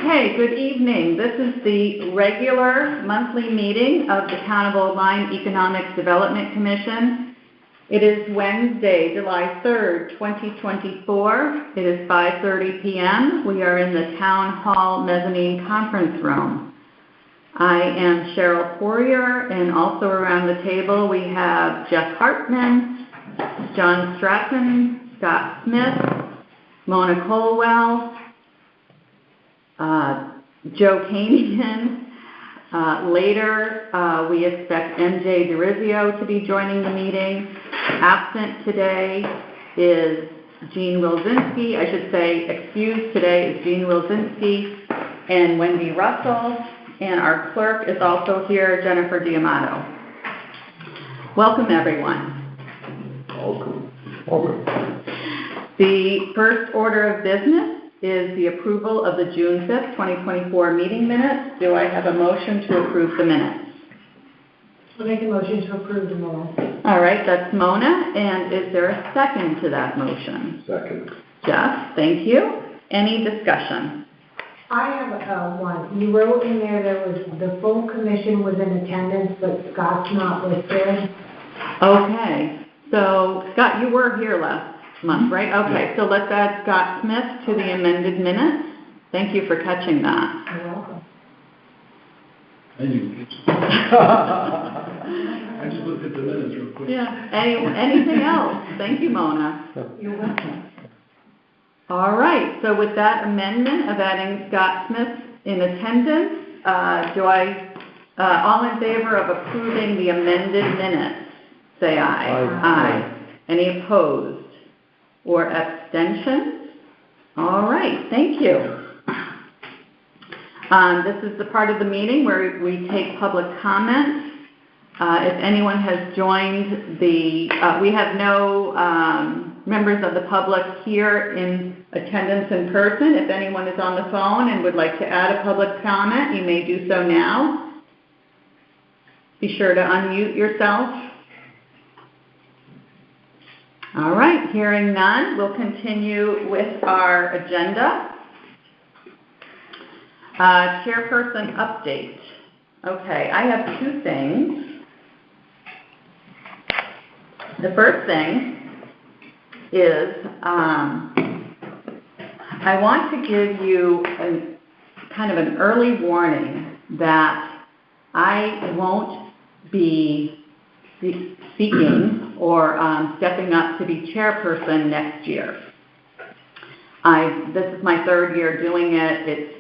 Okay, good evening. This is the regular monthly meeting of the Town of Old Lyme Economic Development Commission. It is Wednesday, July 3rd, 2024. It is 5:30 p.m. We are in the Town Hall Mezzanine Conference Room. I am Cheryl Poirier, and also around the table we have Jeff Hartman, John Stratton, Scott Smith, Mona Colwell, Joe Kanian. Later, we expect MJ DeRizio to be joining the meeting. Absent today is Jean Wilczynski. I should say excused today is Jean Wilczynski and Wendy Russell. And our clerk is also here, Jennifer D'Amato. Welcome, everyone. Welcome. Welcome. The first order of business is the approval of the June 5th, 2024 meeting minutes. Do I have a motion to approve the minutes? I'll make a motion to approve the minutes. All right, that's Mona. And is there a second to that motion? Second. Jeff, thank you. Any discussion? I have one. You wrote in there was the full commission was in attendance, but Scott's not listed. Okay. So, Scott, you were here last month, right? Okay, so let's add Scott Smith to the amended minutes. Thank you for catching that. You're welcome. I just looked at the minutes real quick. Yeah. Anything else? Thank you, Mona. You're welcome. All right. So with that amendment of adding Scott Smith in attendance, all in favor of approving the amended minutes, say aye. Aye. Any opposed or abstentions? All right. Thank you. This is the part of the meeting where we take public comments. If anyone has joined we have no members of the public here in attendance in person. If anyone is on the phone and would like to add a public comment, you may do so now. Be sure to unmute yourself. All right, hearing none, we'll continue with our agenda. Chairperson update. Okay, I have two things. The first thing is I want to give you kind of an early warning that I won't be seeking or stepping up to be chairperson next year. This is my third year doing it. It's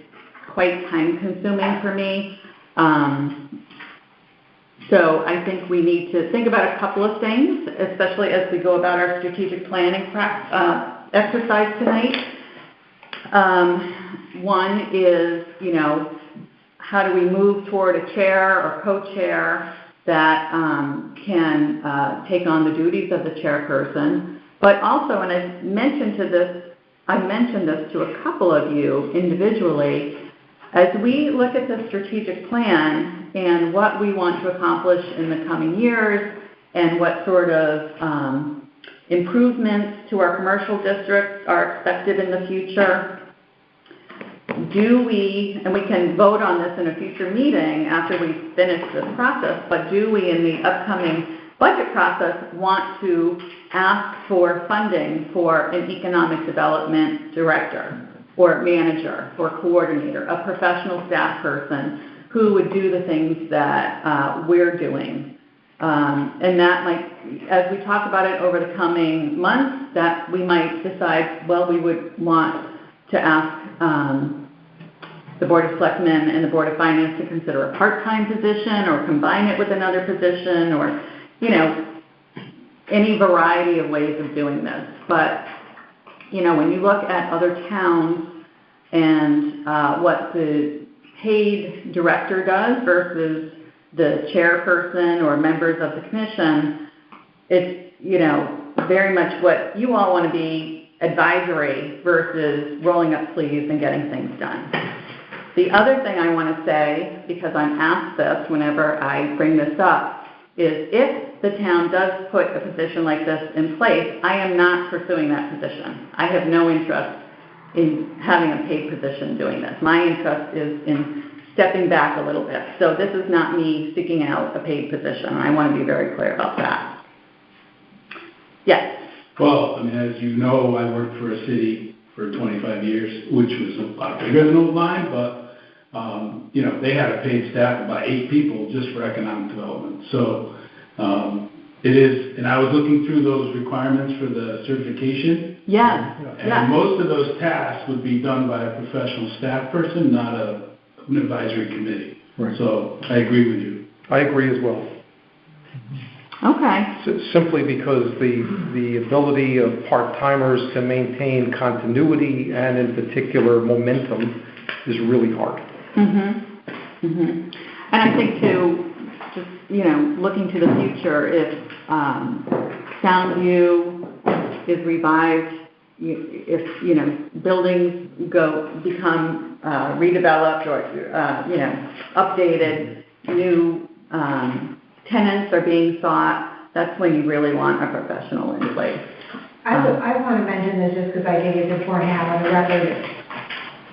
quite time consuming for me. So I think we need to think about a couple of things, especially as we go about our strategic planning exercise tonight. One is, how do we move toward a chair or co-chair that can take on the duties of the chairperson. But also, and I mentioned this to a couple of you individually, as we look at the strategic plan and what we want to accomplish in the coming years and what sort of improvements to our commercial districts are expected in the future, and we can vote on this in a future meeting after we finish this process, but do we in the upcoming budget process want to ask for funding for an economic development director or manager or coordinator, a professional staff person who would do the things that we're doing? And that might, as we talk about it over the coming months, that we might decide, well, we would want to ask the Board of Selectmen and the Board of Finance to consider a part-time position or combine it with another position or, any variety of ways of doing this. But, when you look at other towns and what the paid director does versus the chairperson or members of the commission, it's, very much what you all want to be advisory versus rolling up sleeves and getting things done. The other thing I want to say, because I'm asked this whenever I bring this up, is if the town does put a position like this in place, I am not pursuing that position. I have no interest in having a paid position doing this. My interest is in stepping back a little bit. So this is not me seeking out a paid position. I want to be very clear about that. Yes. Well, I mean, as you know, I worked for a city for 25 years, which was a lot bigger than Old Line, but, you know, they had a paid staff of about 8 people just for economic development. So it is, and I was looking through those requirements for the certification. Yes. And most of those tasks would be done by a professional staff person, not an advisory committee. Right. So I agree with you. I agree as well. Okay. Simply because the ability of part-timers to maintain continuity and in particular momentum is really hard. Mm-hmm. Mm-hmm. And I think too, just, you know, looking to the future, if Soundview is revived, if, you know, buildings become redeveloped or, you know, updated, new tenants are being sought, that's when you really want a professional in place. I want to mention this just because I think it's important to have on the record.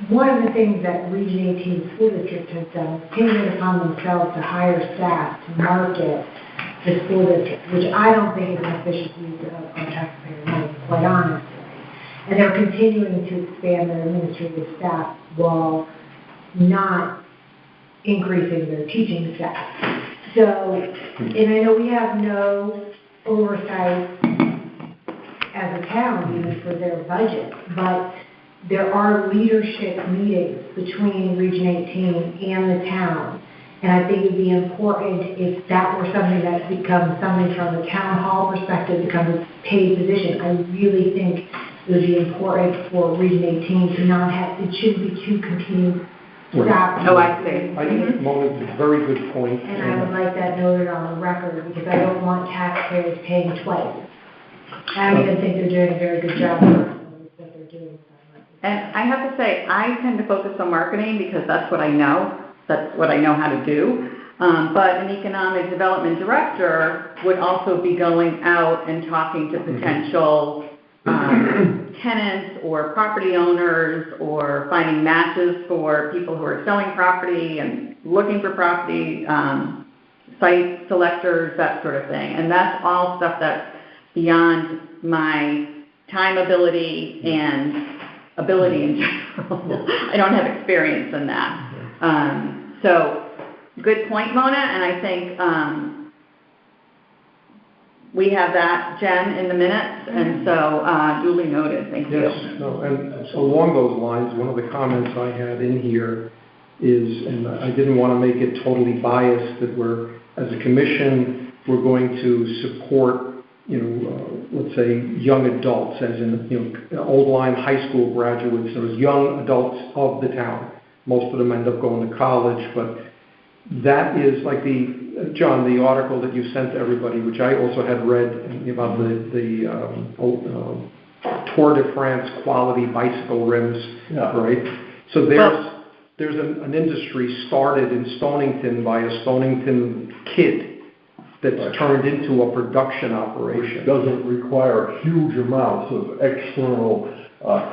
One of the things that Region 18 School District has done is taken it upon themselves to hire staff to market the school district, which I don't think is an efficient use of our taxpayer money, quite honestly. And they're continuing to expand their administrative staff while not increasing their teaching staff. So, and I know we have no oversight as a town even for their budget, but there are leadership meetings between Region 18 and the town. And I think it would be important if that were something that becomes something from the town hall perspective, becomes a paid position. I really think it would be important for Region 18 to not have, it shouldn't be two competing staff. Oh, I see. I think Mona's a very good point. And I would like that noted on the record because I don't want taxpayers paying twice. I don't even think they're doing a very good job that they're doing. And I have to say, I tend to focus on marketing because that's what I know. That's what I know how to do. But an economic development director would also be going out and talking to potential tenants or property owners or finding matches for people who are selling property and looking for property, site selectors, that sort of thing. And that's all stuff that's beyond my time, ability, and ability in general. I don't have experience in that. So good point, Mona, and I think we have that, Jen, in the minutes, and so duly noted. Thank you. Yes, no, and along those lines, one of the comments I had in here is, and I didn't want to make it totally biased, that we're, as a commission, we're going to support, you know, let's say young adults, as in, you know, Old Line high school graduates, those young adults of the town. Most of them end up going to college, but that is like John, the article that you sent to everybody, which I also had read about the Tour de France quality bicycle rims, right? So there's an industry started in Stonington by a Stonington kid that's turned into a production operation. It doesn't require huge amounts of external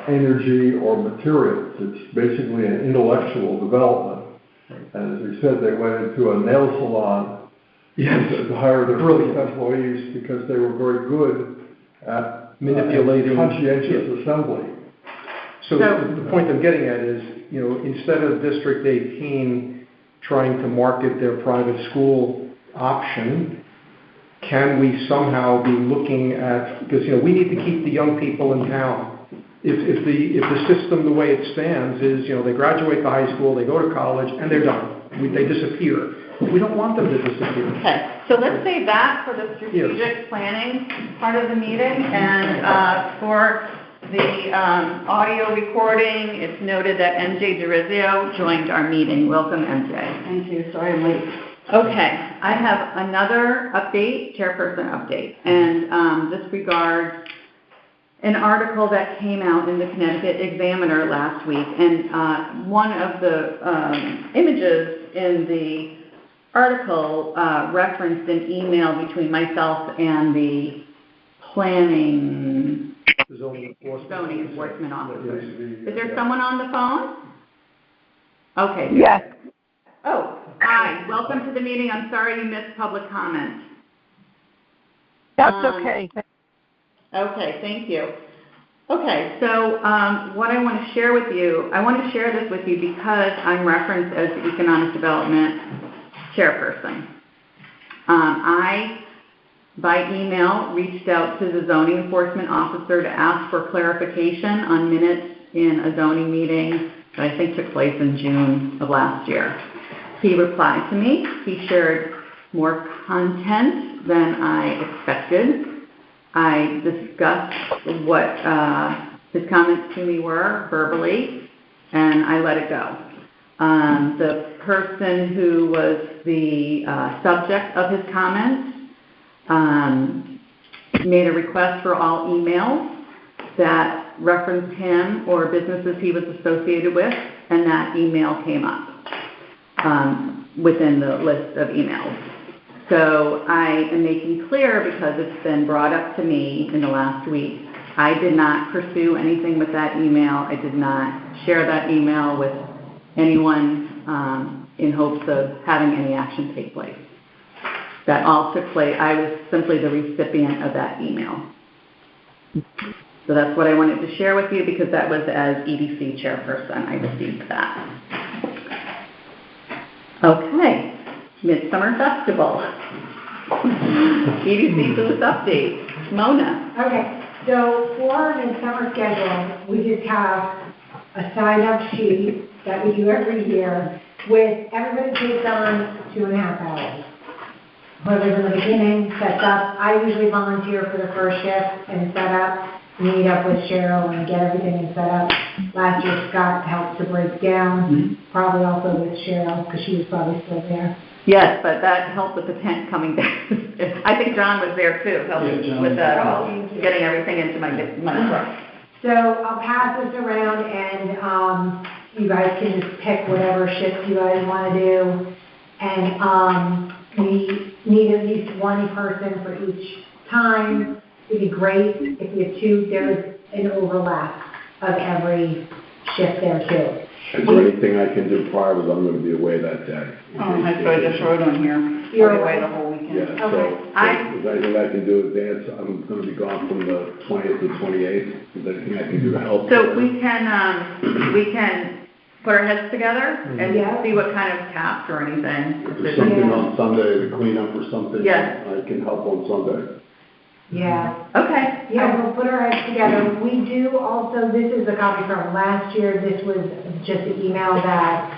energy or materials. It's basically an intellectual development. And as we said, they went into a nail salon to hire their first employees because they were very good at manipulating conscientious assembly. So the point I'm getting at is, you know, instead of District 18 trying to market their private school option, can we somehow be looking at, because, you know, we need to keep the young people in town. If the system, the way it stands, is, you know, they graduate the high school, they go to college, and they're done. They disappear. We don't want them to disappear. Okay, so let's save that for the strategic planning part of the meeting, and for the audio recording, it's noted that MJ DeRizio joined our meeting. Welcome, MJ. Thank you. Sorry I'm late. Okay, I have another update, chairperson update, and this regards an article that came out in the Connecticut Examiner last week, and one of the images in the article referenced an email between myself and the planning zoning enforcement. zoning enforcement officer. Is the, Is there someone on the phone? Okay. Yes, Oh, hi, welcome to the meeting. I'm sorry you missed public comment. that's Um, okay. Okay, thank you. Okay, so what I want to share with you, I want to share this with you because I'm referenced as the Economic Development Chairperson. I, by email, reached out to the zoning enforcement officer to ask for clarification on minutes in a zoning meeting that I think took place in June of last year. He replied to me. He shared more content than I expected. I discussed what his comments to me were verbally, and I let it go. The person who was the subject of his comments made a request for all emails that referenced him or businesses he was associated with, and that email came up within the list of emails. So I am making clear, because it's been brought up to me in the last week, I did not pursue anything with that email. I did not share that email with anyone in hopes of having any action take place. That all took place. I was simply the recipient of that email. So that's what I wanted to share with you, because that was as EDC chairperson I received that. Okay. Midsummer Festival. EDC booth update. Mona. Okay, so for our midsummer schedule, we just have a sign-up sheet that we do every year with everybody takes on 2.5 hours. Whoever's in the beginning sets up. I usually volunteer for the first shift and set up, meet up with Cheryl and get everything set up. Last year Scott helped to break down, probably also with Cheryl because she was probably still there. Yes, but that helped with the tent coming down. I think John was there too, helping Yeah, John. with that, Oh, thank you. getting everything into my truck. So I'll pass this around and you guys can just pick whatever shift you guys want to do. And we need at least one person for each time. It'd be great if we have two. There's an overlap of every shift there too. Is there anything I can do prior, because I'm going to be away that day? I just wrote on here. You're I'll be away away. the whole weekend. Yeah, so, Okay. is there anything I can do in advance? I'm going to be gone from the 20th to 28th. Is there anything I can do to help? So we can put our heads together and Yeah. see what kind of tasks or anything. If there's something on Sunday to clean up or something, Yes. I can help on Sunday. Yeah. Okay. Yeah, we'll put our heads together. We do also, this is a copy from last year. This was just the email that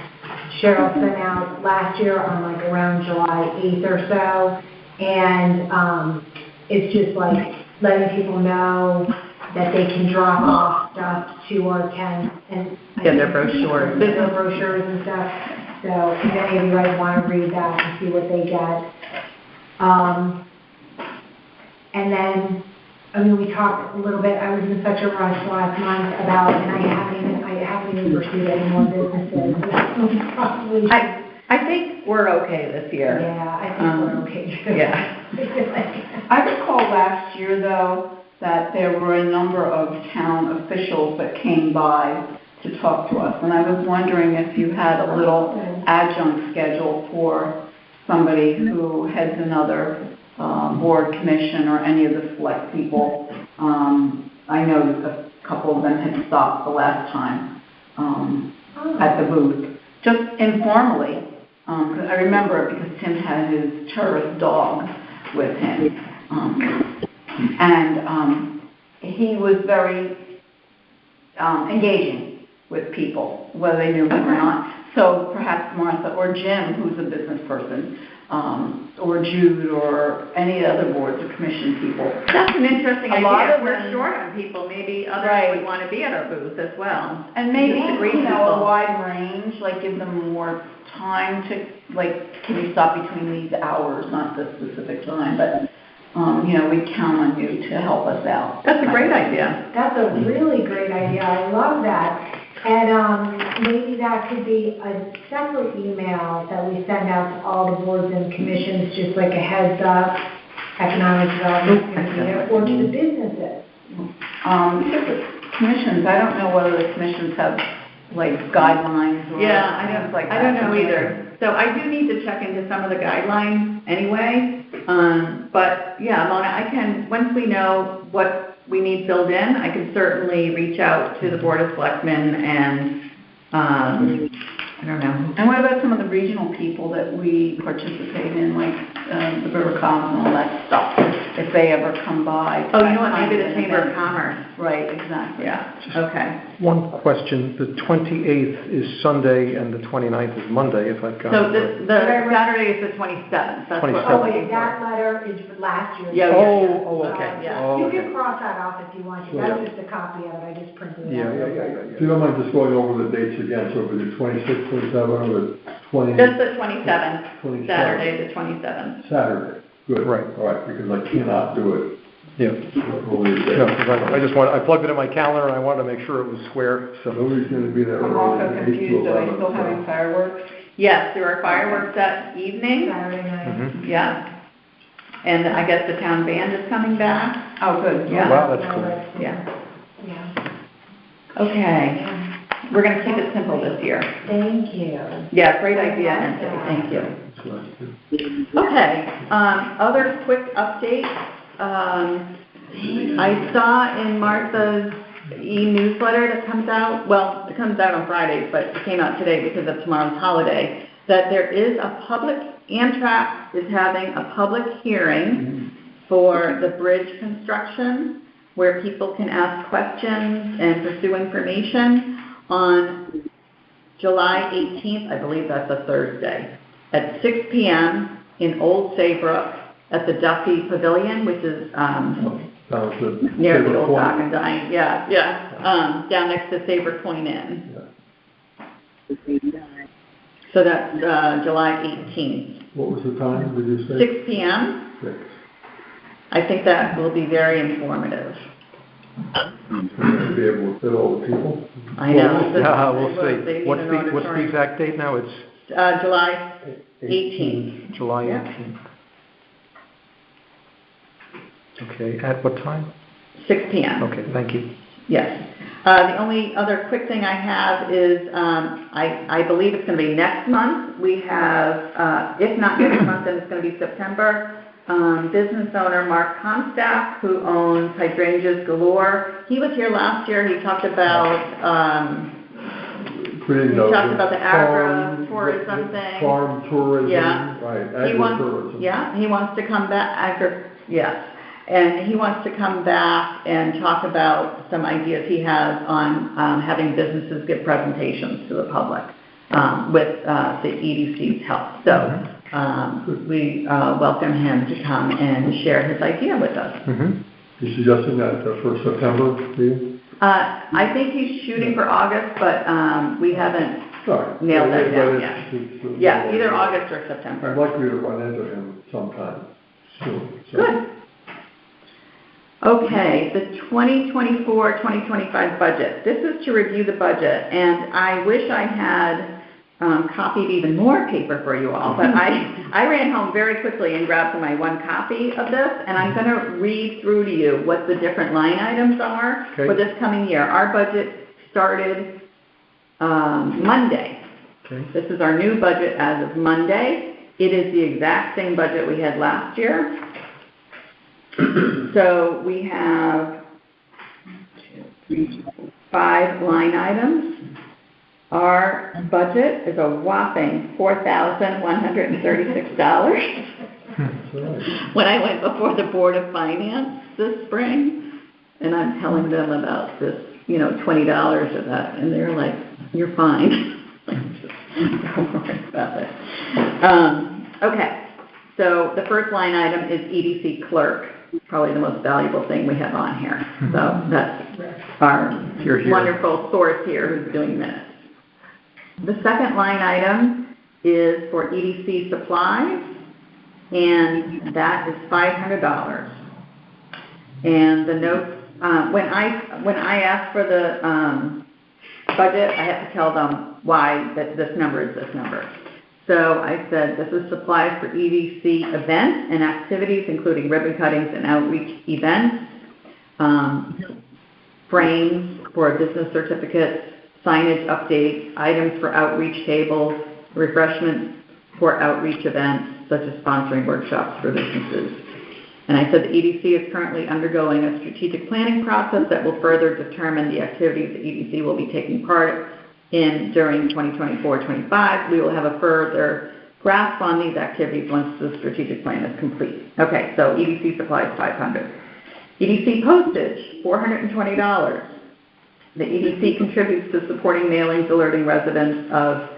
Cheryl sent out last year on like around July 8th or so. And it's just like letting people know that they can drop off stuff to our tent. And Yeah, their brochures. Business brochures and stuff. So if any of you guys want to read that and see what they get. And then, I mean, we talked a little bit, I was in such a rush last month about, and I haven't even pursued any more businesses. Probably should. I think we're okay this year. Yeah, I think we're okay too. Yeah. I recall last year, though, that there were a number of town officials that came by to talk to us, and I was wondering if you had a little adjunct schedule for somebody who heads another board, commission, or any of the select people. I know a couple of them had stopped the last time at the booth, just informally. I remember it because Tim had his tourist dog with him. And he was very engaging with people, whether they knew him or not. So perhaps Martha or Jim, who's a business person, or Jude, or any other boards or commission people. That's an interesting A lot idea. of We're them- short on people. Maybe others Right. would want to be at our booth as well. And maybe, Just agree a people. wide range, like give them more time to, like, can you stop between these hours, not this specific time, but, we count on you to help us out. That's a great idea. That's a really great idea. I love that. And maybe that could be a separate email that we send out to all the boards and commissions, just like a heads up, economic development, or to the businesses. Because the commissions, I don't know whether the commissions have like guidelines or Yeah, things like that. I don't know either. So I do need to check into some of the guidelines anyway. But yeah, Mona, I can, once we know what we need filled in, I can certainly reach out to the Board of Selectmen and, I don't know. And what about some of the regional people that we participate in, like the River Coms and all that stuff, if they ever come by? Oh, you know what, maybe the Chamber of Commerce. Right, exactly. Yeah, okay. One question, the 28th is Sunday and the 29th is Monday, if I've got So it right. the Saturday is the 27th, that's what 27th. Oh, we're wait, looking that for. letter is for last year. Yeah, Oh, okay. Yeah. Oh, You okay. can cross that off if you want to, that's just a copy of it, I just printed it Yeah, out. If you don't mind just going over the dates again, so for the 26th, 27th, or the 20th? Just the 27th, 27th. Saturday the 27th. Saturday, good. Right. All right, because I cannot do it Yeah. earlier No, day. 'cause I plugged it in my calendar and I wanted to make sure it was square, so. Nobody's gonna be there I'm early. also 8 to confused, are they 11, still so- having fireworks? Yes, there are fireworks that evening, Saturday night. Mhm. yeah. And I guess the town band is coming back, Oh, good. Yeah. Wow, that's No, cool. that's- yeah. Yeah. Okay, we're gonna keep it simple this year. Thank you. Yeah, great idea, Nancy, thank you. That's what I do. Okay, other quick updates. I saw in Martha's e-newsletter that comes out, well, it comes out on Fridays, but it came out today because of tomorrow's holiday, that there is Amtrak is having a public hearing for the bridge construction, where people can ask questions and pursue information on July 18th, I believe that's a Thursday, at 6 p.m. in Old Saybrook at the Duffy Pavilion, which is Down to near the Sabre old Point. Dock and Dine, down next to Sabre Point Inn. So that's July 18th, What was the time, did you say? 6 p.m. 6. I think that will be very informative. You're gonna be able to fit all the people? I know. Yeah, we'll They see. need What's an the auditorium. exact date now? It's July 18th. July Yeah. 18th. Okay, at what time? 6 p.m. Okay, thank you. Yes. The only other quick thing I have is, I believe it's going to be next month. We have, if not next month, then it's going to be September. Business owner Mark Comstaff, who owns Hydrangeas Galore. He was here last year. He talked about, Creating We talked about the farm- agritourism thing. Farm tourism. Yeah. Right, he wants, agritourism. he wants to come back, yes. And he wants to come back and talk about some ideas he has on having businesses give presentations to the public with the EDC's help. So we welcome him to come and share his idea with us. Mm-hmm. You suggesting that for September, do you? I think he's shooting for August, but we haven't Sorry. nailed that down But yet. it's- Yeah, either August or I'm September. likely to run into him sometime soon. so. Good. Okay, the 2024-2025 budget. This is to review the budget, and I wish I had copied even more paper for you all, but I ran home very quickly and grabbed my one copy of this, and I'm going to read through to you what the different line items are Okay. for this coming year. Our budget started Monday. Okay. This is our new budget as of Monday. It is the exact same budget we had last year. So we have 5 line items. Our budget is a whopping $4,136. When I went before the Board of Finance this spring, and I'm telling them about this, $20 of that, and they're like, "You're fine." Don't worry about it. Okay, so the first line item is EDC clerk, probably the most valuable thing we have on here. So that's our Here, here. wonderful source here who's doing minutes. The second line item is for EDC supplies, and that is $500. And the notes, when I ask for the budget, I have to tell them why that this number is this number. So I said, this is supplies for EDC events and activities, including ribbon cuttings and outreach events. frames for business certificates, signage updates, items for outreach tables, refreshments for outreach events, such as sponsoring workshops for businesses. And I said the EDC is currently undergoing a strategic planning process that will further determine the activities the EDC will be taking part in during 2024-25. We will have a further grasp on these activities once the strategic plan is complete. Okay, so EDC supplies $500. EDC postage, $420. The EDC contributes to supporting mailings, alerting residents of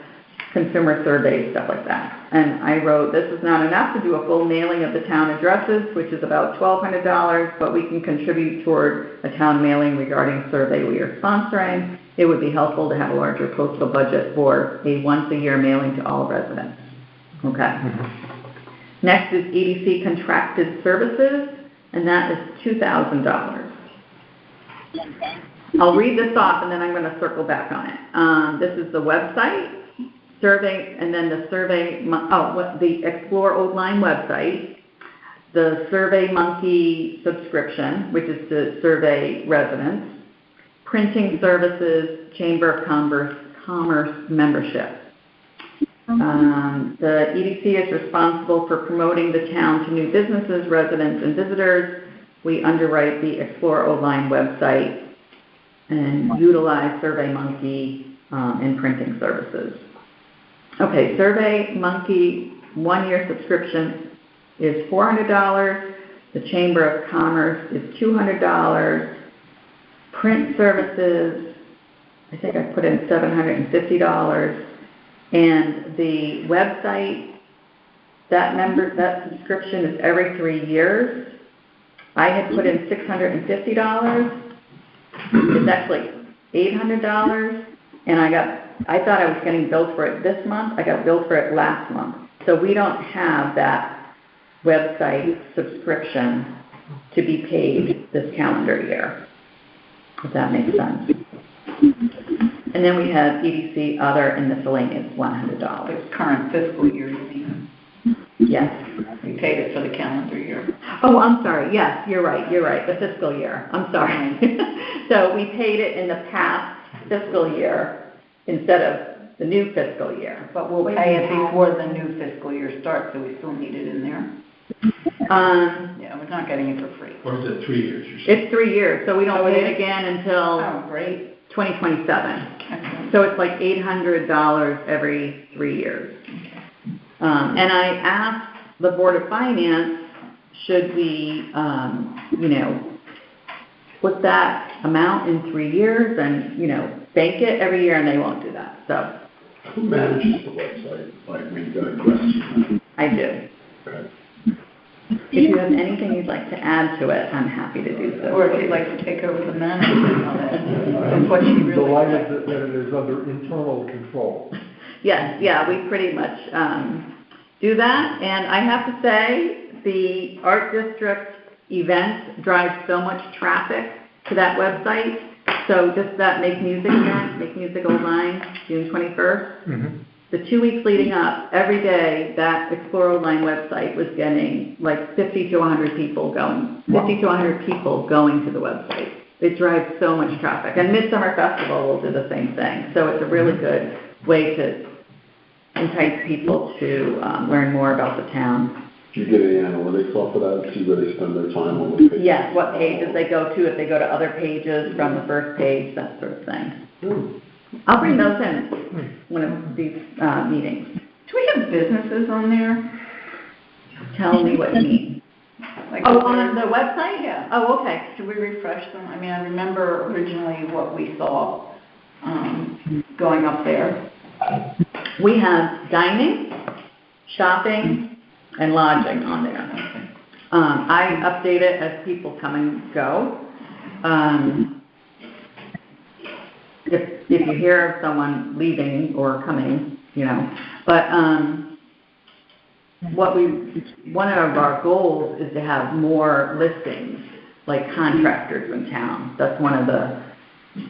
consumer surveys, stuff like that. And I wrote, this is not enough to do a full mailing of the town addresses, which is about $1,200, but we can contribute toward a town mailing regarding a survey we are sponsoring. It would be helpful to have a larger postal budget for a once-a-year mailing to all residents. Okay. Next is EDC contracted services, and that is $2,000. I'll read this off, and then I'm going to circle back on it. This is the website, survey, and then the survey, the Explore Old Lyme website, the Survey Monkey subscription, which is to survey residents, printing services, Chamber of Commerce membership. The EDC is responsible for promoting the town to new businesses, residents, and visitors. We underwrite the Explore Old Lyme website and utilize Survey Monkey in printing services. Okay, Survey Monkey one-year subscription is $400. The Chamber of Commerce is $200. Print services, I think I put in $750. And the website, that subscription is every 3 years. I had put in $650. It's actually $800, and I thought I was getting billed for it this month. I got billed for it last month. So we don't have that website subscription to be paid this calendar year, if that makes sense. And then we have EDC other and miscellaneous, $100. It's current fiscal year, you mean? Yes. We paid it for the calendar year. Oh, I'm sorry. Yes, you're right, the fiscal year. I'm sorry. So we paid it in the past fiscal year instead of the new fiscal year. But we'll pay it before the new fiscal year starts, so we still need it in there. Yeah, we're not getting it for free. Or is it 3 years? You're saying? It's 3 years, so we don't Oh, pay it it is? again until Oh, great. 2027. Excellent. So it's like $800 every 3 years. And I asked the Board of Finance, should we, put that amount in 3 years and, bank it every year, and they won't do that. So Who manages the website? Like, we digress. I do. Okay. If you have anything you'd like to add to it, I'm happy to do so. Or if you'd like to take over the management of it, that's what she really Delighted said. that it is under internal control. Yes, yeah, we pretty much do that. And I have to say, the Art District events drive so much traffic to that website. So just that Make Music event, Make Music Old Lyme, June 21st. Mhm. The 2 weeks leading up, every day, that Explore Old Lyme website was getting like 50 to 100 people going, 50 to 100 people going to the website. It drives so much traffic. And Midsummer Festival will do the same thing. So it's a really good way to entice people to learn more about the town. Do you get any analytics off of that, see where they spend their time on the page? Yes, what pages they go to, if they go to other pages from the first page, that sort of thing. I'll bring those in one of these meetings. Do we have businesses on there? Tell me what you mean. Like, Oh, is there- on the website? Yeah. Oh, okay. Do we refresh them? I mean, I remember originally what we saw going up there. We have dining, shopping, and lodging on there. I update it as people come and go. If you hear of someone leaving or coming, but one of our goals is to have more listings, like contractors in town. That's one of the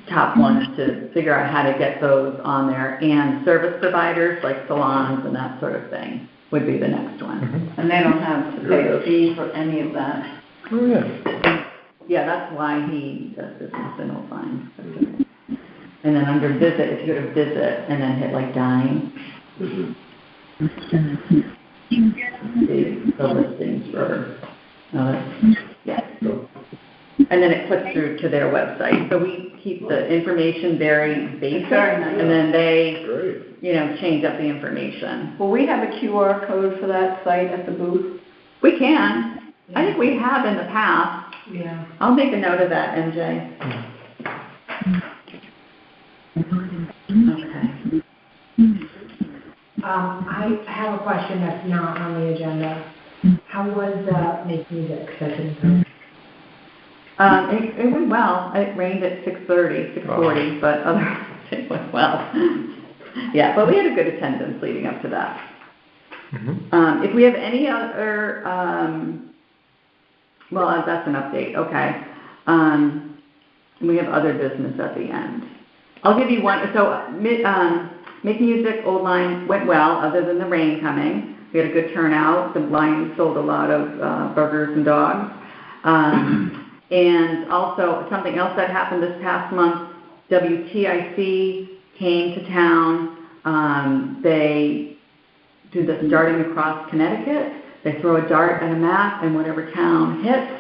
top ones, to figure out how to get those on there. And service providers, like salons and that sort of thing, would be the next one. And they don't have to pay a fee for any of that. Oh, yeah. yeah, that's why he does business in Old Lyme. And then under visit, if you go to visit and then hit like dining, the listings for, yeah. And then it clicks through to their website. So we keep the information very basic, Very nice. and then they, Great. change up the information. Will we have a QR code for that site at the booth? We can. I think we have in the past. Yeah. I'll make a note of that, MJ. Okay. I have a question that's not on the agenda. How was Make Music session? It went well. It rained at 6:40, but otherwise it went well. Yeah, but we had a good attendance leading up to that. If we have any other, well, that's an update, okay. We have other business at the end. I'll give you one. So, Make Music Old Lyme went well, other than the rain coming. We had a good turnout. The Lions sold a lot of burgers and dogs. And also, something else that happened this past month, WTIC came to town. They do the darting across Connecticut. They throw a dart and a map, and whatever town hits,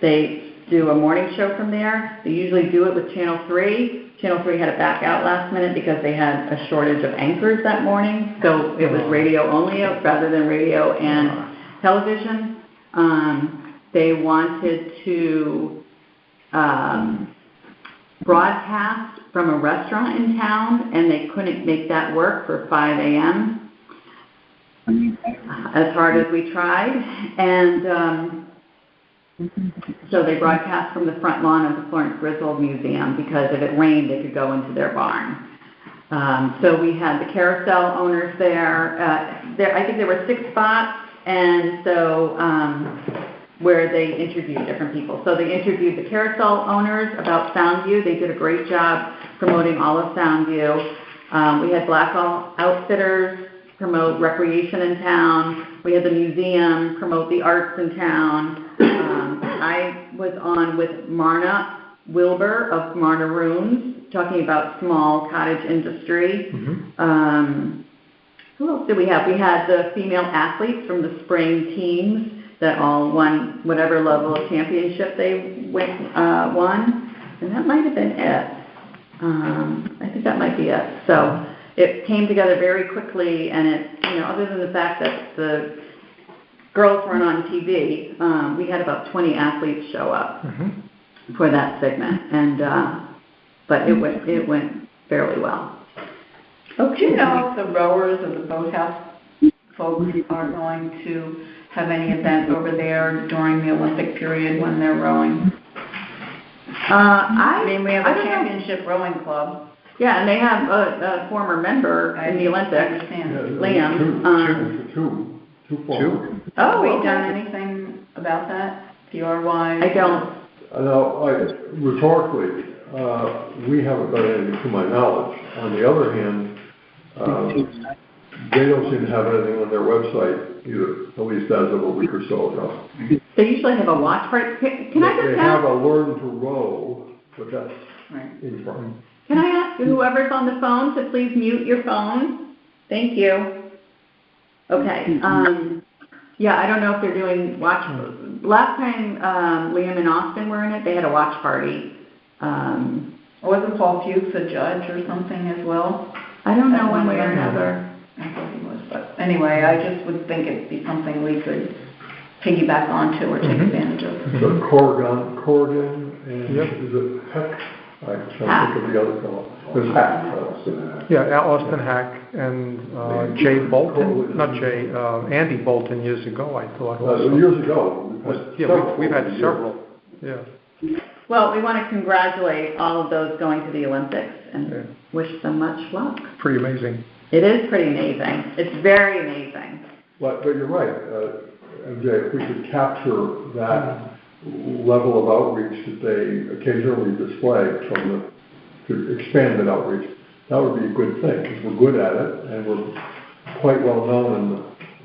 they do a morning show from there. They usually do it with Channel 3. Channel 3 had to back out last minute because they had a shortage of anchors that morning, so it was radio only rather than radio and television. They wanted to broadcast from a restaurant in town, and they couldn't make that work for 5 a.m. as hard as we tried. And so they broadcast from the front lawn of the Florence Griswold Museum because if it rained, they could go into their barn. So we had the carousel owners there. I think there were 6 spots, and so where they interviewed different people. So they interviewed the carousel owners about Soundview. They did a great job promoting all of Soundview. We had Black Outfitters promote recreation in town. We had the museum promote the arts in town. I was on with Marna Wilbur of Marna Rooms, talking about small cottage industry. Who else did we have? We had the female athletes from the spring teams that all won whatever level of championship they won. And that might have been it. I think that might be it. So it came together very quickly, and it, other than the fact that the girls weren't on TV, we had about 20 athletes show up for that segment, and but it went fairly well. Do you know if the rowers of the boathouse folks are going to have any event over there during the Olympic period when they're rowing? I mean, we have a championship rowing club. Yeah, and they have a former member in the Olympics, Liam. Two former. Oh, have we okay. done anything about that, PR-wise? I don't. Now, rhetorically, we haven't done anything to my knowledge. On the other hand, they don't seem to have anything on their website either, at least as of a week or so ago. They usually have a watch party. Can I just They ask? have a learn to row, but that's in front. Can I ask whoever's on the phone to please mute your phone? Thank you. Okay. Yeah, I don't know if they're doing watch. Last time Liam and Austin were in it, they had a watch party. Wasn't Paul Fuchs a judge or something as well? I don't know one way or another. I thought he was, but anyway, I just would think it'd be something we could piggyback onto or take advantage of. So Corrigan, and is it Heck? I can't think of the other fellow. There's Hack. Yeah, Austin Hack and Jay Bolton, not Jay, Andy Bolton years ago, I thought. Years ago. Yeah, we've had several, yeah. Well, we want to congratulate all of those going to the Olympics and wish them much luck. Pretty amazing. It is pretty amazing. It's very amazing. But you're right, MJ, if we could capture that level of outreach that they occasionally display to expand that outreach, that would be a good thing, because we're good at it, and we're quite well known in the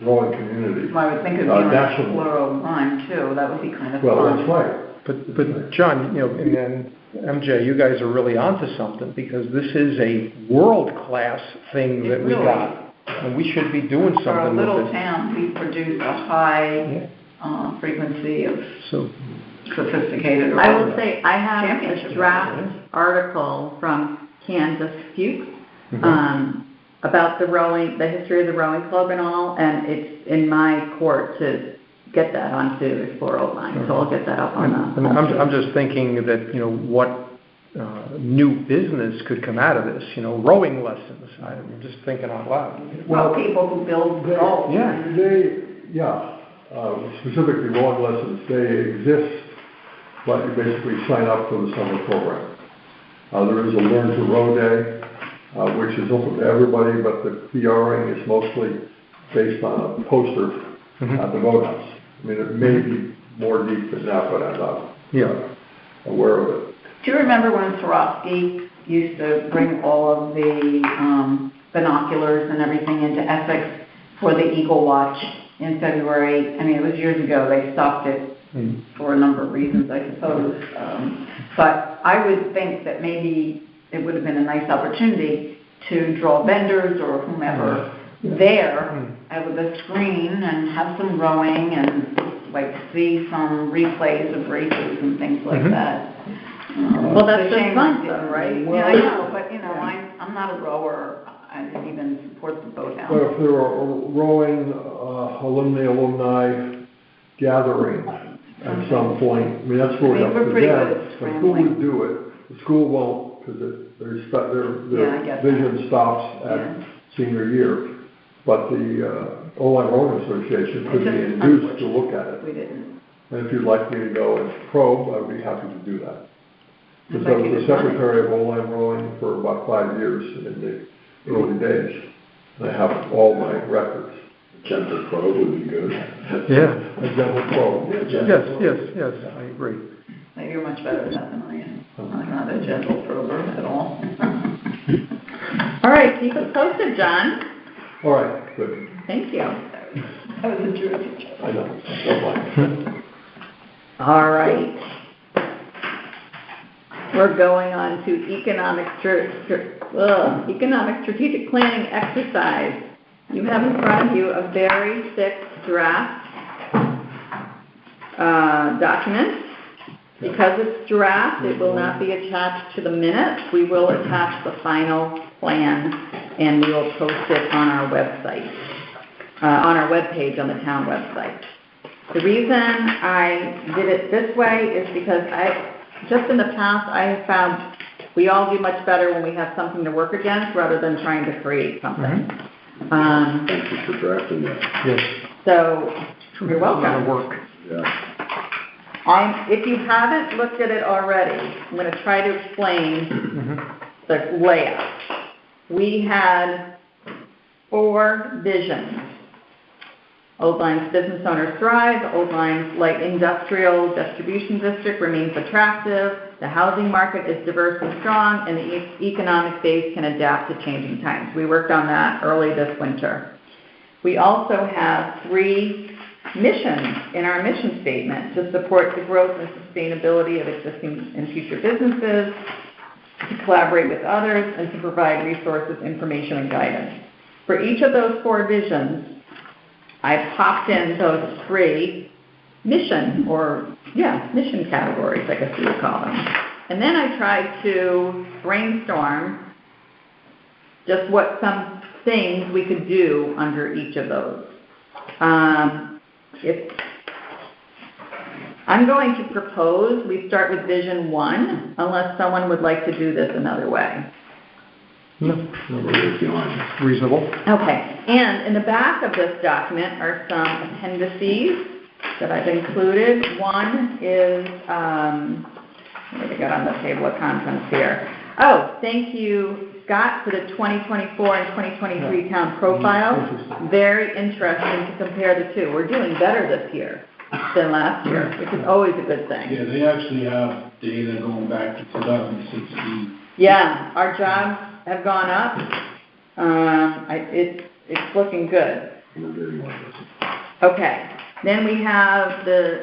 rowing community. I would think it'd be like Floro Lime too, that would be kind of fun. Well, that's right. But John, you know, and then MJ, you guys are really onto something, because this is a world-class thing that we It really got, and we should be doing For a something with little it. town, we produce a high frequency of So, sophisticated. I will say, I have Championship a draft article from Kansas Fuchs, about the rowing, the history of the rowing club and all, and it's in my court to get that onto Explore Old Line, so I'll get that up on and the. I'm just thinking that, you know, what new business could come out of this, you know, rowing lessons. I'm just thinking out loud. Well, people who build boats. Specifically rowing lessons, they exist, but you basically sign up for the summer program. There is a Learn to Row Day, which is open to everybody, but the PRing is mostly based on a poster at the boathouse. I mean, it may be more deep than that, but I'm not aware of it. Do you remember when Swarovski used to bring all of the binoculars and everything into Essex for the Eagle Watch in February? I mean, it was years ago. They stopped it for a number of reasons, I suppose. But I would think that maybe it would have been a nice opportunity to draw vendors or whomever there with a screen and have some rowing and like see some replays of races and things like that. Well, that's It's a the shame fun I didn't- though, right? Yeah, I know, but you know, I'm not a rower. I didn't even support the boathouse. But if there were a rowing alumni gathering at some point, I mean, that's really up We're to pretty them. good at But who scrambling. would do it? The school won't, because Yeah, I their get vision stops Yeah. at senior year. But the Old Rowing Association could be It's just induced to look at it. We didn't. And if you'd like me to go and probe, I'd be happy to do that. I'd Because like I you was to the run it. secretary of Old Rowing for about 5 years in the early days. And I have all my records. Gentle probe would be good. Yeah. A gentle probe. Yes, I agree. You're much better at that than I am. I'm not a gentle prober at all. All right, keep us posted, John. All right, good. Thank you. That was a terrific job. I know. Don't mind. All right. We're going on to economic strategic planning exercise. You have in front of you a very thick draft document. Because it's draft, it will not be attached to the minutes. We will attach the final plan, and we will post it on our website, on our webpage on the town website. The reason I did it this way is because just in the past, I have found we all do much better when we have something to work against rather than trying to create something. Thank you for drafting that. Yes. So, you're A lot of welcome. work. Yeah. If you haven't looked at it already, I'm going to try to explain the layout. We had 4 visions. Old Line's business owners thrive, Old Line's light industrial distribution district remains attractive, the housing market is diverse and strong, and the economic base can adapt to changing times. We worked on that early this winter. We also have 3 missions in our mission statement to support the growth and sustainability of existing and future businesses, to collaborate with others, and to provide resources, information, and guidance. For each of those 4 visions, I popped in those 3 mission categories, I guess you would call them. And then I tried to brainstorm just what some things we could do under each of those. I'm going to propose we start with Vision 1, unless someone would like to do this another way. No, reasonable. Okay, and in the back of this document are some appendices that I've included. One is, what have I got on the table of contents here? Oh, thank you, Scott, for the 2024 and 2023 town profile. Very interesting to compare the two. We're doing better this year than last year, which is always a good thing. Yeah, they actually have data going back to 2016. Yeah, our jobs have gone up. It's looking good. Okay, Then we have the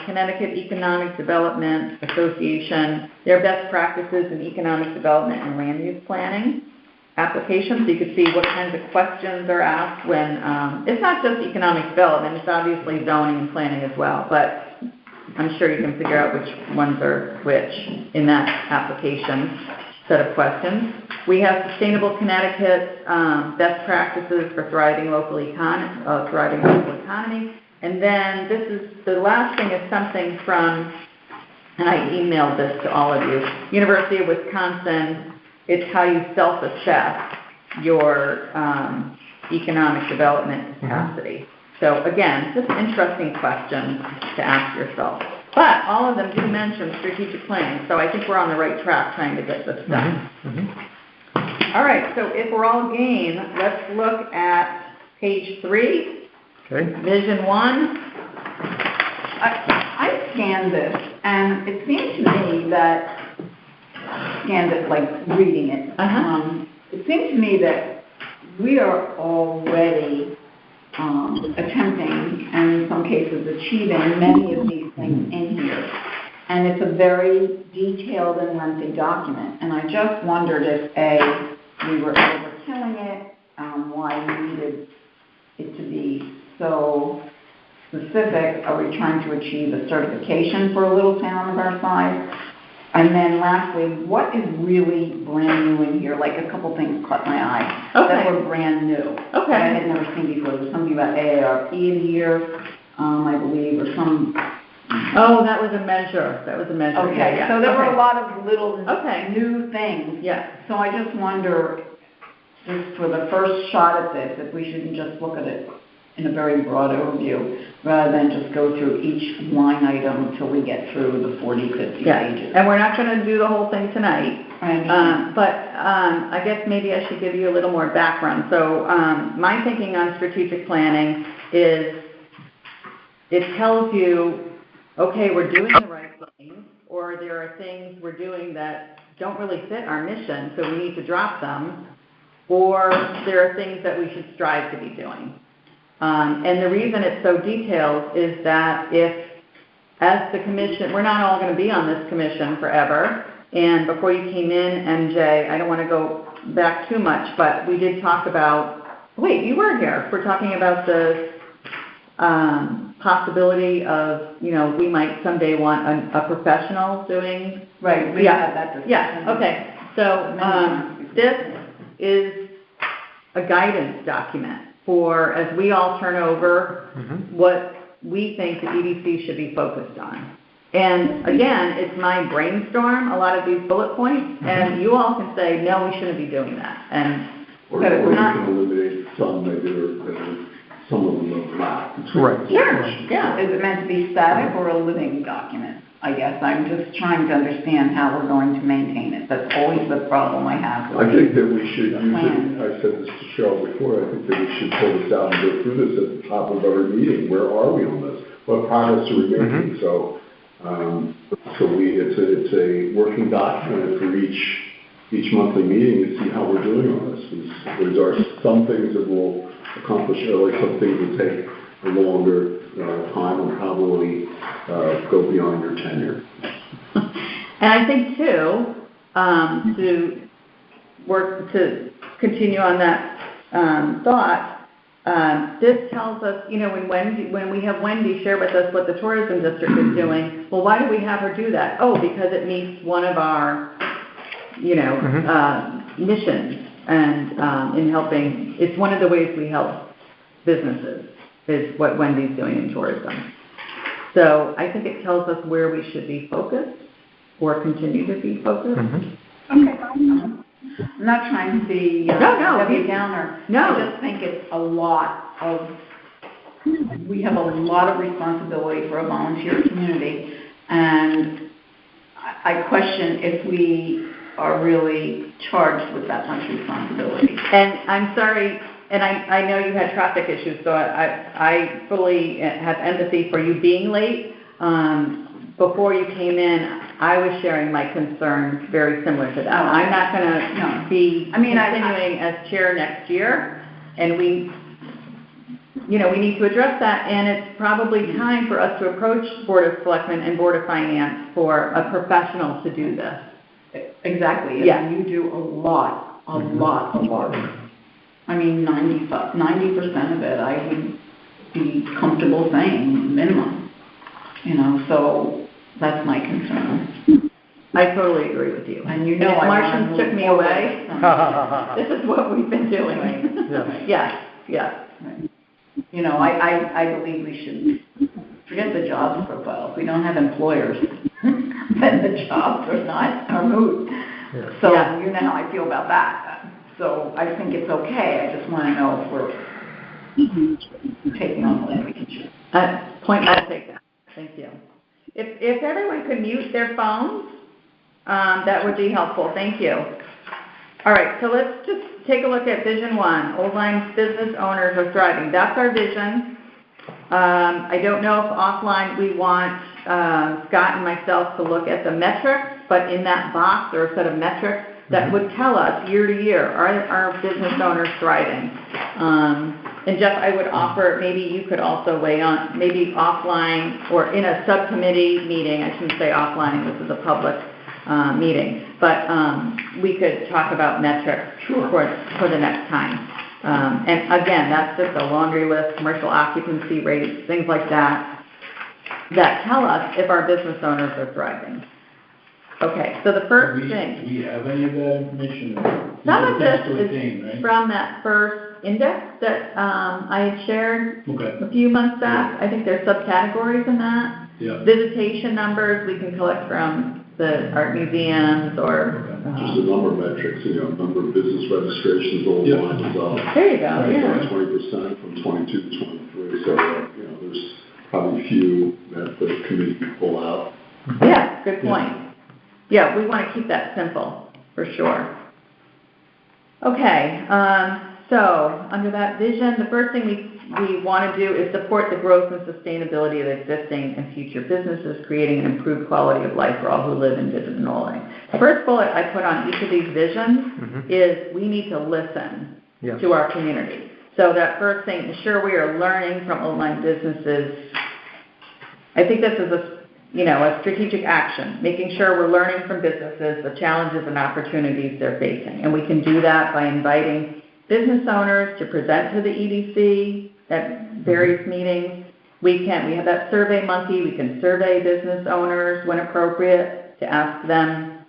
Connecticut Economic Development Association, their best practices in economic development and land use planning applications. So you could see what kinds of questions are asked when, it's not just economic development, it's obviously zoning and planning as well, but I'm sure you can figure out which ones are which in that application set of questions. We have Sustainable Connecticut, best practices for thriving local economy. And then the last thing is something from, and I emailed this to all of you, University of Wisconsin. It's how you self-assess your economic development capacity. So again, just interesting questions to ask yourself. But all of them do mention strategic planning, so I think we're on the right track trying to get this done. All right, so if we're all game, let's look at page 3. Okay. Vision 1. I scanned this, and it seemed to me that, scanned it like reading it. It seemed to me that we are already attempting, and in some cases achieving, many of these things in here. And it's a very detailed and lengthy document. And I just wondered if, A, we were overkilling it, why we needed it to be so specific. Are we trying to achieve a certification for a little town of our size? And then lastly, what is really brand new in here? Like a couple things caught my eye that were brand new. Okay. That I had never seen before. There's something about AARP in here, I believe, or some. Oh, that was a measure. Okay, Yeah. So there were a lot of little Okay. new things. Yeah. So I just wonder, just for the first shot at this, if we shouldn't just look at it in a very broad overview, rather than just go through each line item until we get through the 40, 50 pages. And we're not going to do the whole thing tonight. But I guess maybe I should give you a little more background. So my thinking on strategic planning is it tells you, okay, we're doing the right things, or there are things we're doing that don't really fit our mission, so we need to drop them, or there are things that we should strive to be doing. And the reason it's so detailed is that if, as the commission, we're not all going to be on this commission forever, and before you came in, MJ, I don't want to go back too much, but we did talk about, wait, you were here, we're talking about the possibility of, we might someday want a professional doing. right, we had that discussion. Yeah, okay. So this is a guidance document for, as we all turn over, what we think the EDC should be focused on. And again, it's my brainstorm, a lot of these bullet points, and you all can say, no, we shouldn't be doing that. And Or you can eliminate some that are, some of them are flat. Right. yeah. Is it meant to be static or a living document? I guess I'm just trying to understand how we're going to maintain it. That's always the problem I have. I think that we should use Plan. it, I said this to Cheryl before, I think that we should pull this out and go through this at the top of every meeting. Where are we on this? What progress are we making? So it's a working document for each monthly meeting to see how we're doing on this. There are some things that we'll accomplish early, some things that take a longer time and probably go beyond your tenure. And I think too, to continue on that thought, this tells us, when we have Wendy share with us what the tourism district is doing, well, why do we have her do that? Oh, because it meets one of our, missions, and in helping, it's one of the ways we help businesses, is what Wendy's doing in tourism. So I think it tells us where we should be focused, or continue to be focused. Okay. I'm not trying to be Debbie Downer. No. I just think it's we have a lot of responsibility for a volunteer community, and I question if we are really charged with that much responsibility. And I'm sorry, and I know you had traffic issues, so I fully have empathy for you being late. Before you came in, I was sharing my concerns very similar to that. I'm not going to be continuing as chair next year, and you know, we need to address that, and it's probably time for us to approach Board of Selectmen and Board of Finance for a professional to do this. Exactly. Yeah. And you do a lot of work. I mean, 90% of it, I would be comfortable saying, minimum. You know, so that's my concern. I totally agree with you. And you know if I wanna Martians move took me forward. away, this is what we've been doing. Yeah. Right. You know, I believe we should forget the jobs profile. If we don't have employers, then the jobs are moot. So Yeah. you know how I feel about that. So I think it's okay. I just want to know if we're taking on the land we can choose. I'll take that. Thank you. If everyone could mute their phones, that would be helpful. Thank you. All right, so let's just take a look at Vision 1. Old Lyme's business owners are thriving. That's our vision. I don't know if offline we want Scott and myself to look at the metrics, but in that box there are a set of metrics that would tell us year to year, are our business owners thriving? And Jeff, I would offer, maybe you could also weigh on, maybe offline or in a subcommittee meeting, I shouldn't say offline, this is a public meeting, but we could talk about metrics for the next time. And again, that's just a laundry list, commercial occupancy rates, things like that, that tell us if our business owners are thriving. Okay, so the first thing. Do we have any of that information? Some of this That's to attain, is right? from that first index that I had shared Okay. a few months back. I think there's subcategories in that. Yeah. Visitation numbers we can collect from the art museums or. Just a number of metrics, you know, number of business registrations, all Yeah. lines up. There you go, yeah. 20% from 22 to 23, so, you know, there's probably a few that the committee can pull out. Yeah, good point. Yeah, we want to keep that simple, for sure. Okay, so under that vision, the first thing we want to do is support the growth and sustainability of existing and future businesses, creating an improved quality of life for all who live and visit in Old Lyme. The first bullet I put on each of these visions is we need to listen to our community. So that first thing, ensure we are learning from Old Lyme businesses. I think this is a strategic action, making sure we're learning from businesses the challenges and opportunities they're facing. And we can do that by inviting business owners to present to the EDC at various meetings. We have that Survey Monkey. We can survey business owners when appropriate to ask them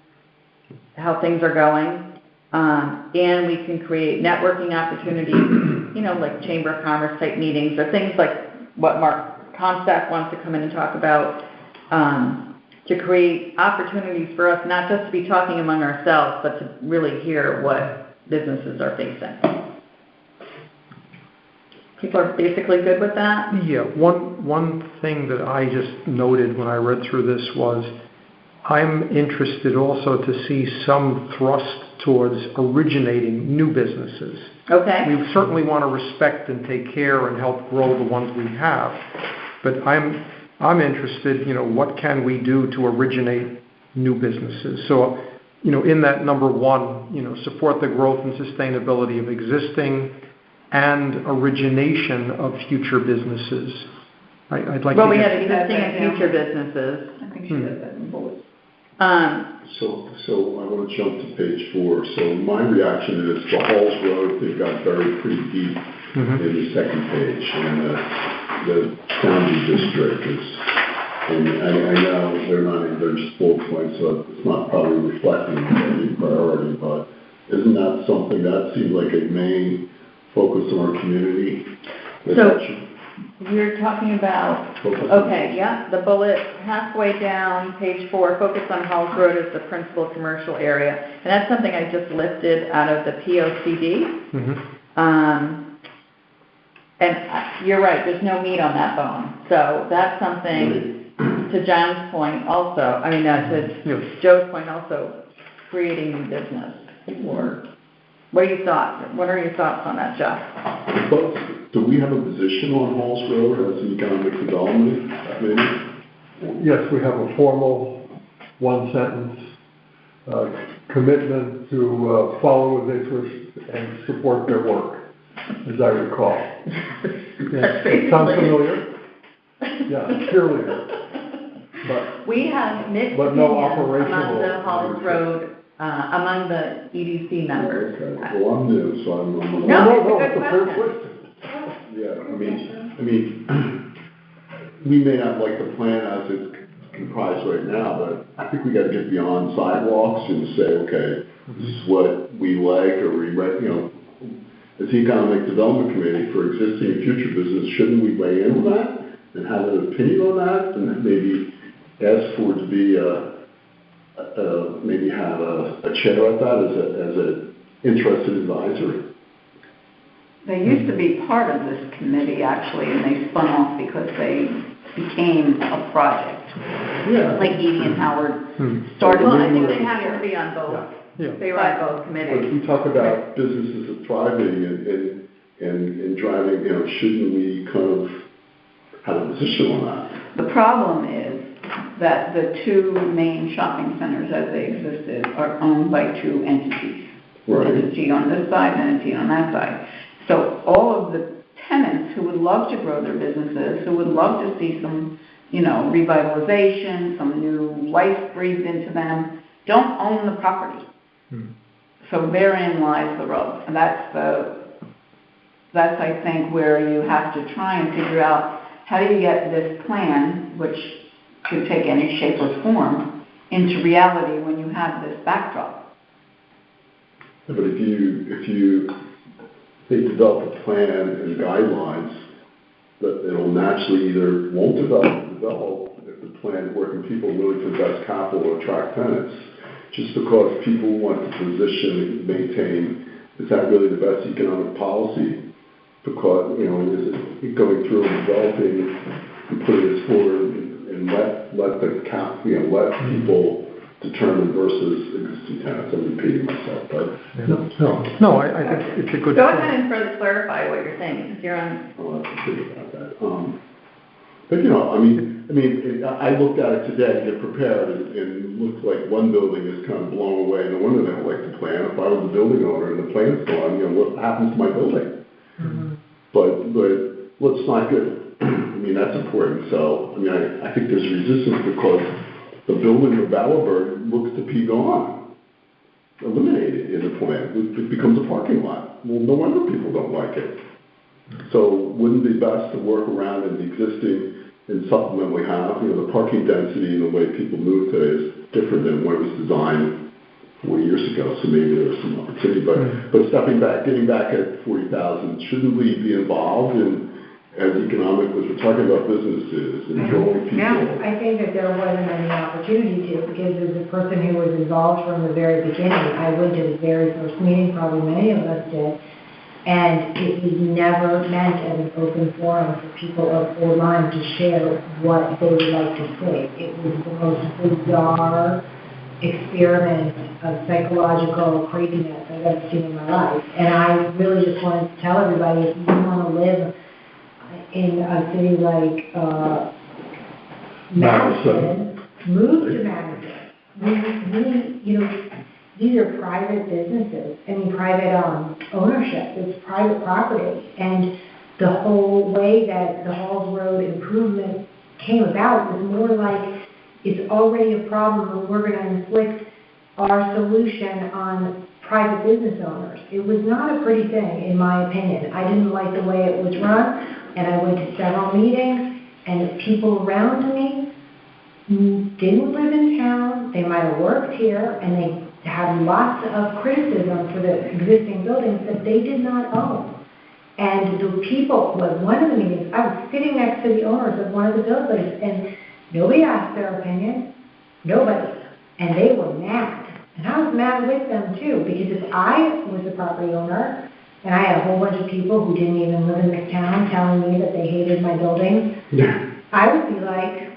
how things are going. And we can create networking opportunities, like Chamber of Commerce type meetings or things like what Mark Comstock wants to come in and talk about, to create opportunities for us not just to be talking among ourselves, but to really hear what businesses are facing. People are basically good with that? Yeah, one thing that I just noted when I read through this was I'm interested also to see some thrust towards originating new businesses. Okay. We certainly want to respect and take care and help grow the ones we have, but I'm interested, what can we do to originate new businesses? So, in that number one, support the growth and sustainability of existing and origination of future businesses. I'd like Well, to we get... have existing and future businesses. I think she does that in bullets. So I want to jump to page 4. So my reaction is the Halls Road, they've got buried pretty deep in the second page, and the Soundview District is, and I know they're not in their bullet points, so it's not probably reflecting any priority, but isn't that something that seems like a main focus of our community? So you're talking about, Focus on- okay, yeah, the bullet halfway down, page 4, focus on Halls Road as the principal commercial area. And that's something I just lifted out of the POCD. And you're right, there's no meat on that bone. So that's something, to John's point also, to Joe's point also, creating new business. Or what are your thoughts on that, Jeff? But do we have a position on Halls Road as an economic development, maybe? Yes, we have a formal one-sentence commitment to follow with interest and support their work. as I recall. That's Sound basically. familiar? Yeah, cheerleader. But, We have mixed But no opinions among operational the Halls Road, among the EDC members. Okay, well, I'm new, so I'm. No, it's a good it's a fair question. question. Yeah, I mean, we may not like the plan as it's comprised right now, but I think we gotta get beyond sidewalks and say, okay, this is what we like, or we, you know, as the Economic Development Committee for existing and future business, shouldn't we weigh in on that and have an opinion on that, and maybe ask for it to be, maybe have a chair at that as an interested advisor? They used to be part of this committee, actually, and they spun off because they became a project. Yeah. Like Edie and Howard started. Well, I to think work they have to here. be on both. Yeah. They were on both But committees. if we talk about businesses thriving and driving, you know, shouldn't we kind of have a position on that? The problem is that the two main shopping centers as they existed are owned by two entities. Right. An entity on this side and an entity on that side. So all of the tenants who would love to grow their businesses, who would love to see some, you know, revitalization, some new life breathed into them, don't own the property. So therein lies the rub. And that's, I think, where you have to try and figure out how do you get this plan, which could take any shape or form, into reality when you have this backdrop. But if they develop a plan and guidelines, that it'll naturally either won't develop if the plan is working people willing to invest capital or attract tenants. Just because people want to position and maintain, is that really the best economic policy? Because, you know, is it going through and developing and putting it forward and let people determine versus existing tenants? I'm repeating myself, but. No, I think it's a good Go point. ahead and further clarify what you're saying, because you're on. I'll have to think about that. But, you know, I mean, I looked at it today to get prepared, and it looks like one building is kind of blown away. No wonder they don't like the plan. If I was the building owner and the plan's gone, you know, what happens to my building? But let's not get, I mean, that's important. So, I mean, I think there's resistance because the building of Bowersburg looks to be gone, eliminated in the plan. It becomes a parking lot. Well, no wonder people don't like it. So wouldn't it be best to work around in the existing and supplement we have? You know, the parking density and the way people move today is different than when it was designed 4 years ago, so maybe there's some opportunity. But stepping back, getting back at 40,000, shouldn't we be involved in, as economic, as we're talking about businesses and drawing people? Yeah, I think that there wasn't any opportunity to, because as a person who was involved from the very beginning, I went to the very first meeting, probably many of us did, and it was never meant as an open forum for people of Old Lyme to share what they would like to see. It was the most bizarre experiment of psychological craziness I've ever seen in my life. And I really just wanted to tell everybody, if you want to live in a city like Madison, move to Madison. We, you know, these are private businesses, private ownership, it's private property. And the whole way that the Halls Road improvement came about was more like it's already a problem and we're going to inflict our solution on private business owners. It was not a pretty thing, in my opinion. I didn't like the way it was run, and I went to several meetings, and the people around me didn't live in town. They might have worked here, and they had lots of criticism for the existing buildings that they did not own. And the people, like one of the meetings, I was sitting next to the owners of one of the buildings, and nobody asked their opinion, nobody, and they were mad. And I was mad with them too, because if I was the property owner, and I had a whole bunch of people who didn't even live in this town telling me that they hated my buildings, I would be like,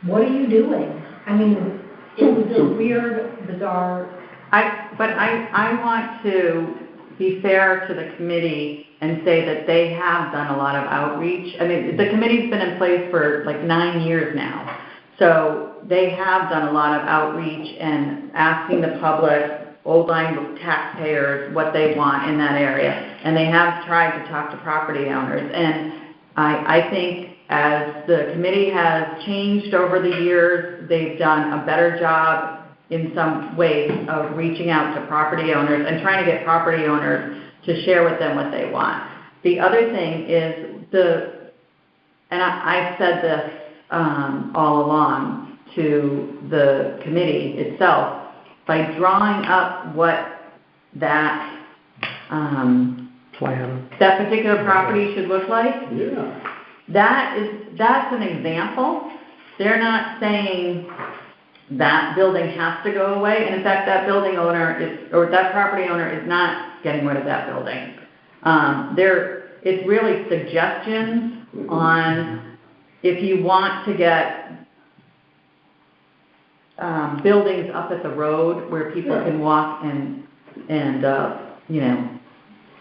what are you doing? I mean, it was a weird, bizarre. I want to be fair to the committee and say that they have done a lot of outreach. I mean, the committee's been in place for like 9 years now. So they have done a lot of outreach and asking the public Old Line taxpayers what they want in that area, and they have tried to talk to property owners. And I think as the committee has changed over the years, they've done a better job in some ways of reaching out to property owners and trying to get property owners to share with them what they want. The other thing is and I've said this all along to the committee itself, by drawing up what that Plan. that particular property should look like, Yeah. that's an example. They're not saying that building has to go away, and in fact, that building owner that property owner is not getting rid of that building. It's really suggestions on if you want to get buildings up at the road where people can walk and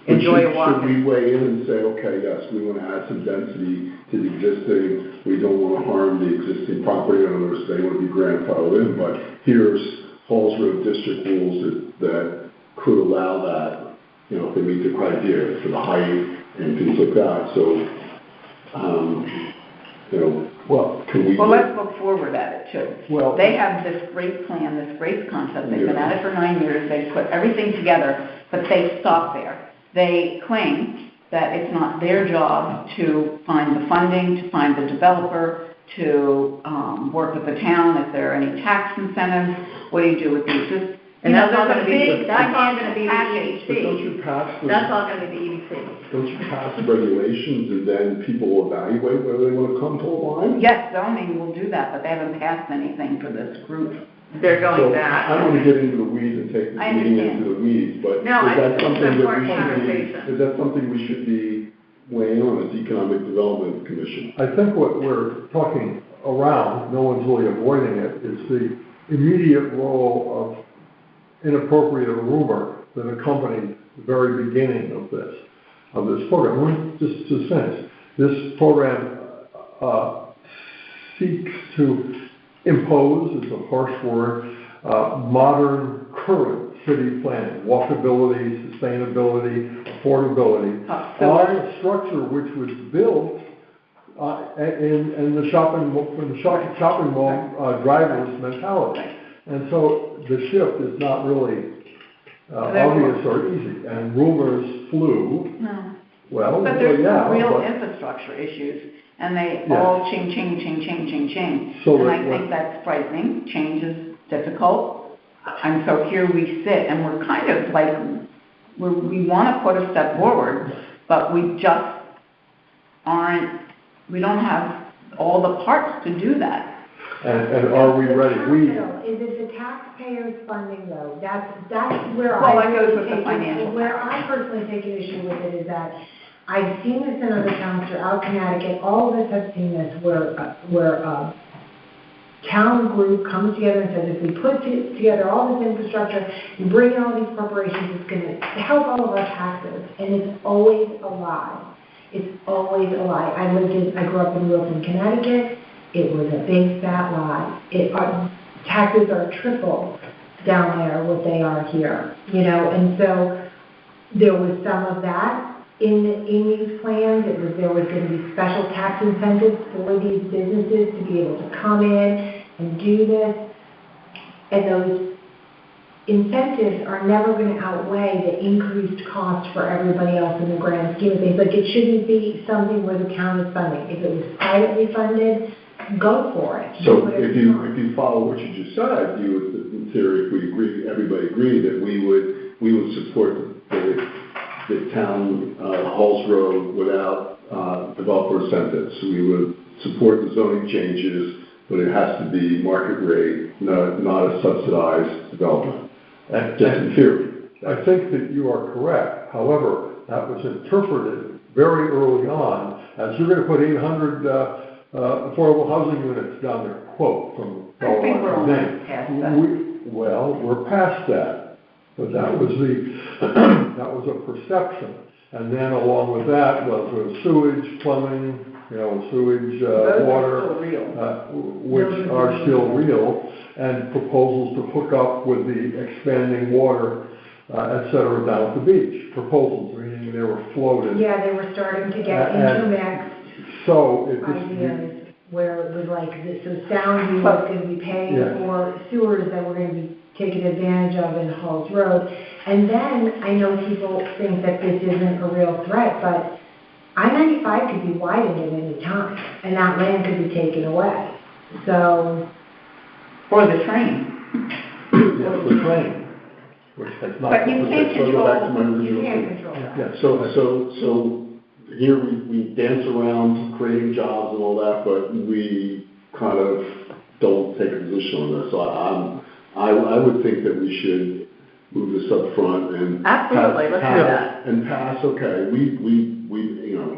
enjoy a walk. Should we weigh in and say, okay, yes, we want to add some density to the existing, we don't want to harm the existing property owners, they want to be grandfathered in, but here's Halls Road district rules that could allow that, if they meet the criteria for the height and things like that, so, can we? Well, let's look forward at it too. Well- They have this great plan, this great concept, they've been at it for 9 years, they've put everything together, but they stop there. They claim that it's not their job to find the funding, to find the developer, to work with the town if there are any tax incentives. What do you do with these? And that's all going to big be, that's all going to be the package. But don't EDC. you pass That's all going to be the EDC. don't you pass the regulations and then people will evaluate whether they want to come to a line? Yes, zoning will do that, but they haven't passed anything for this group. They're going So, back. I don't want to get into the weeds and take the I meeting understand. into the weeds, but No, I is that think it's something an that we important should conversation. be, is that something we should be weighing on as Economic Development Commission? I think what we're talking around, no one's really avoiding it, is the immediate role of inappropriate rumor that accompanied the very beginning of this program. Let me just finish. This program seeks to impose, is a harsh word, modern, current city planning, walkability, sustainability, affordability, on a structure which was built in the shopping mall driver's mentality. And so the shift is not really obvious or easy, and rumors flew. No. Well, But there's yeah, some real but- infrastructure issues, and they Yes. all change. So And that I think that's frightening. Change is difficult. And so here we sit, and we're kind of like, we want to put a step forward, but we just we don't have all the parts to do that. And are we ready? Is it the taxpayers' funding though? That's where Well, I that goes really with the take financial where I personally take an issue with it is that I've seen this in other towns throughout Connecticut. All of us have seen this where town group comes together and says, if we put together all this infrastructure and bring in all these corporations, it's going to help all of our taxes. And it's always a lie. It's always a lie. I grew up in Wilton, Connecticut. It was a big fat lie. Taxes are triple down there what they are here, and so there was some of that in these plans. There was going to be special tax incentives for these businesses to be able to come in and do this, and those incentives are never going to outweigh the increased cost for everybody else in the grand scheme of things. Like, it shouldn't be something where the town is funding. If it was privately funded, go for it. So Do whatever if you want. you follow what you just said, you would, in theory, if we agree, everybody agreed that we would support the town, Halls Road without, developer incentives. We would support the zoning changes, but it has to be market rate, not a subsidized development. Just in theory. I think that you are correct. However, that was interpreted very early on as you're going to put 800 affordable housing units down there, quote, from I think we're Belmont. almost past that. We're past that, but that was a perception. And then along with that was sewage, plumbing, sewage, Those are water, still real. which are still real, and proposals to hook up with the expanding water, et cetera, down at the beach. Proposals, meaning they were floated. Yeah, they were starting to get And- intermixed So it was, ideas where it was like, this is Soundview was going to be paying Yeah. for sewers that we're going to be taken advantage of in Halls Road. And then I know people think that this isn't a real threat, but I-95 could be widened at any time, and that land could be taken away. So, Or the train. the train, which has not. But you can't So go back to my control, original you can't point. control that. Yeah, So here we dance around creating jobs and all that, but we kind of don't take a position on this. So I would think that we should move this up front and. Absolutely, let's do that. And pass, okay, we,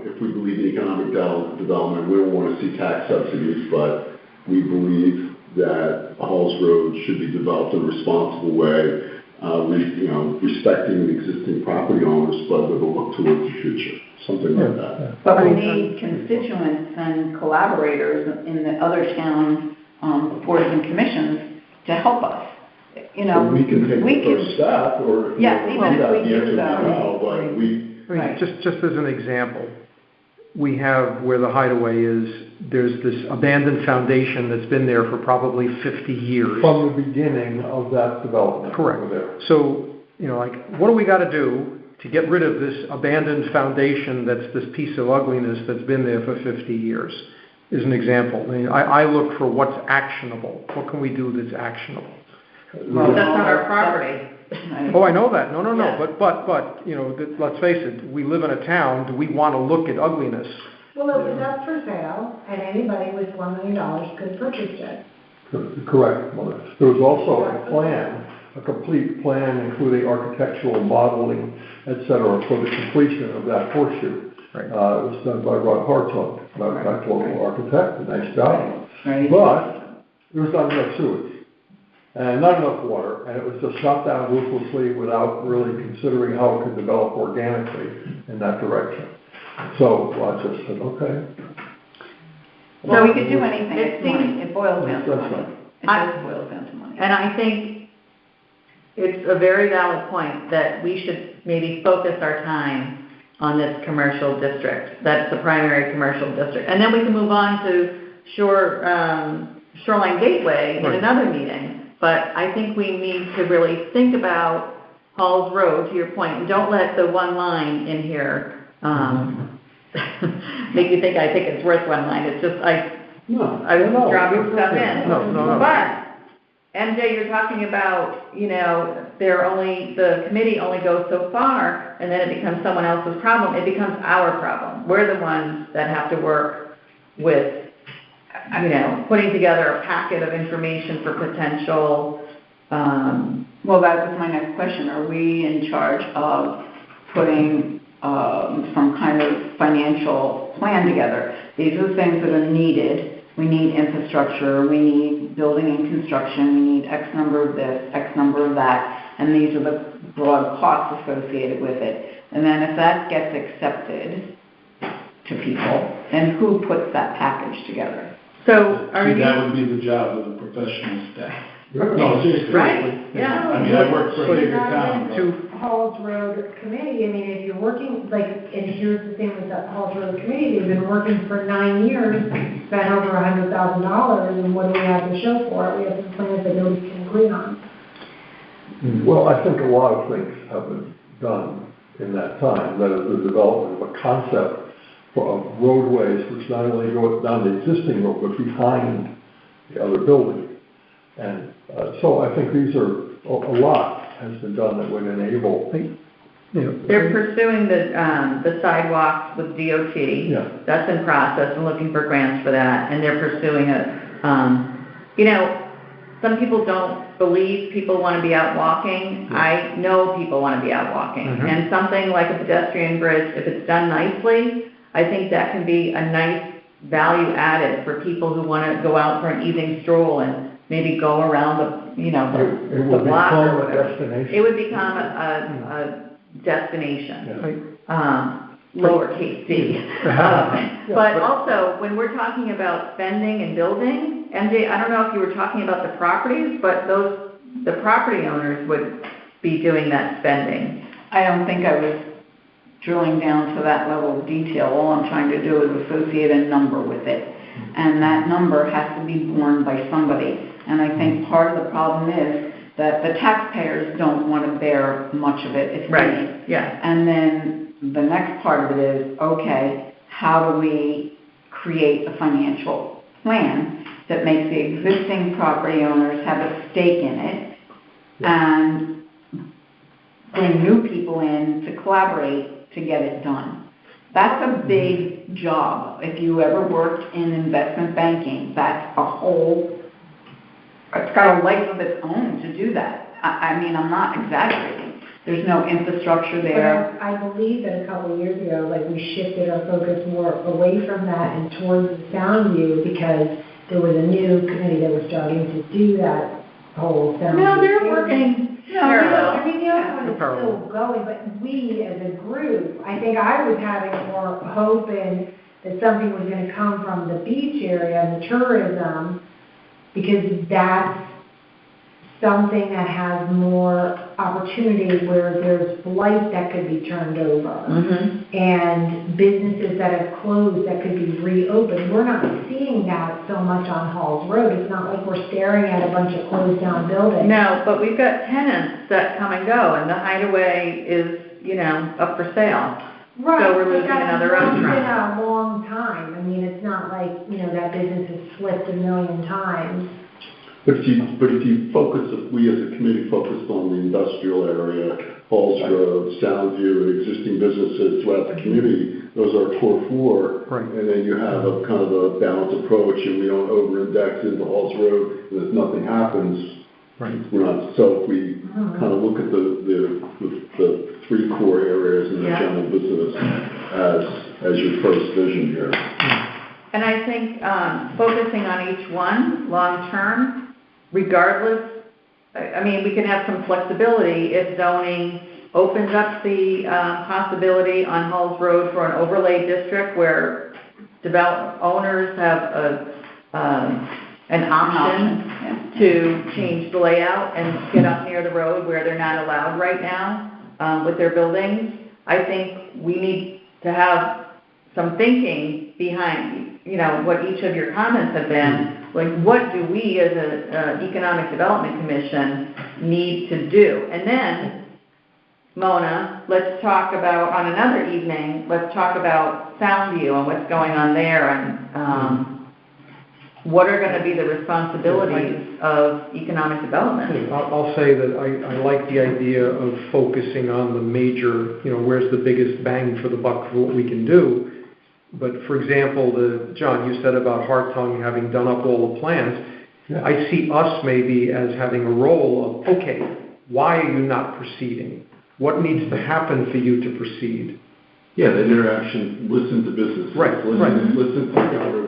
if we believe in economic development, we don't want to see tax subsidies, but we believe that Halls Road should be developed in a responsible way, respecting the existing property owners, but with a look towards the future, something like that. But we need constituents and collaborators in the other town boards and commissions to help us. So we can take the first step, or if you Yes, don't even if do that, we the do answer is that. no, but we. I mean, Right. just as an example, we have where the Hideaway is, there's this abandoned foundation that's been there for probably 50 years. From the beginning of that development. Correct. over there. So, what do we got to do to get rid of this abandoned foundation that's this piece of ugliness that's been there for 50 years, is an example. I mean, I look for what's actionable. What can we do that's actionable? Well, that's not our property. Right. Oh, I know that. No. Yeah. But, let's face it, we live in a town. Do we want to look at ugliness? Well, it was up for sale, and anybody with $1 million could purchase it. Correct, Melissa. There was also a plan, a complete plan, including architectural modeling, et cetera, for the completion of that horseshoe. Right. It was done by Rod Hartzog, matter of fact, local architect, a nice job. Right. But there was not enough sewage, and not enough water, and it was just shot down ruthlessly without really considering how it could develop organically in that direction. So I just said, okay. So we could do anything, It it's money, it boils down to That's money. right. It just boils down to money. And I think it's a very valid point that we should maybe focus our time on this commercial district. That's the primary commercial district. And then we can move on to Shoreline Gateway in Right. another meeting. But I think we need to really think about Halls Road, to your point, and don't let the one line in here make you think I think it's worth one line. It's just, I was dropping stuff in. No. But, MJ, you're talking about, the committee only goes so far, and then it becomes someone else's problem. It becomes our problem. We're the ones that have to work with, putting together a packet of information for potential, Well, that was my next question. Are we in charge of putting some kind of financial plan together? These are the things that are needed. We need infrastructure, we need building and construction, we need X number of this, X number of that, and these are the broad costs associated with it. And then if that gets accepted to people, then who puts that package together? so are you? That would be the job of the professional staff. Really? No, seriously. Right, yeah. I mean, I work for a bigger town. but- Halls Road Committee, I mean, if you're working, and here's the thing with that Halls Road Committee, they've been working for 9 years, spent over $100,000, and what do we have to show for it? We have some plans that nobody can agree on. Well, I think a lot of things have been done in that time. That is the development of a concept of roadways which not only go down the existing road, but behind the other building. And so I think a lot has been done that would enable. They're pursuing the sidewalks with DOT. Yeah. That's in process and looking for grants for that, and they're pursuing it. Some people don't believe people want to be out walking. I know people want to be out walking. Mhm. And something like a pedestrian bridge, if it's done nicely, I think that can be a nice value added for people who want to go out for an evening stroll and maybe go around the It the would block or become a whatever. destination. It would become a destination. lowercase d. But but- also, when we're talking about spending and building, MJ, I don't know if you were talking about the properties, but the property owners would be doing that spending. I don't think I was drilling down to that level of detail. All I'm trying to do is associate a number with it. And that number has to be borne by somebody. And I think part of the problem is that the taxpayers don't want to bear much of it, if any. Yeah. And then the next part of it is, okay, how do we create a financial plan that makes the existing property owners have a stake in it and bring new people in to collaborate to get it done? That's a big job. If you ever worked in investment banking, that's a whole, it's got a life of its own to do that. I mean, I'm not exaggerating. There's no infrastructure there. But I believe that a couple of years ago, like, we shifted our focus more away from that and towards the sound view, because there was a new committee that was starting to do that whole sound view. No, they're working parallel. I mean, the other one is still going, but we as a group, I think I was having more hope in that something was gonna come from the beach area and the tourism, because that's something that has more opportunity where there's blight that could be turned over. Mm-hmm. And businesses that have closed that could be reopened. We're not seeing that so much on Halls Road. It's not like we're staring at a bunch of closed down buildings. No, but we've got tenants that come and go, and the Hideaway is, up for sale. Right. So we're losing another It's restaurant. been a long time. I mean, it's not like, that business has slipped a million times. But if you focus, if we as a committee focused on the industrial area, Halls Road, Soundview, and existing businesses throughout the community, those are core four. Right. And then you have a kind of a balanced approach, and we don't over-index into Halls Road, and if nothing happens, Right. we're not. So if we kind of look at the three core areas in the Yeah. general business as your first vision here. And I think focusing on each one long-term, regardless, I mean, we can have some flexibility if zoning opens up the possibility on Halls Road for an overlay district where owners have an option to change the layout and get up near the road where they're not allowed right now with their buildings. I think we need to have some thinking behind, what each of your comments have been. Like, what do we as an Economic Development Commission need to do? And then, Mona, let's talk about, on another evening, let's talk about Soundview and what's going on there and what are going to be the responsibilities of economic development. I'll say that I like the idea of focusing on the major, where's the biggest bang for the buck for what we can do. But for example, John, you said about Hartung having done up all the plans. Yeah. I see us maybe as having a role of, okay, why are you not proceeding? What needs to happen for you to proceed? Yeah, the interaction, listen to businesses. Right. Listen to the government.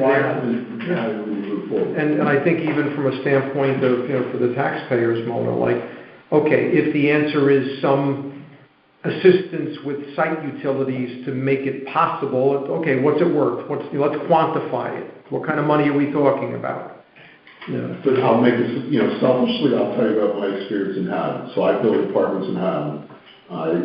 Why haven't we moved forward? And I think even from a standpoint of, for the taxpayers, Mona, like, okay, if the answer is some assistance with site utilities to make it possible, okay, what's it worth? Let's quantify it. What kind of money are we talking about? Yeah, but I'll make this, selfishly, I'll tell you about my experience in Haddam. So I built apartments in Haddam.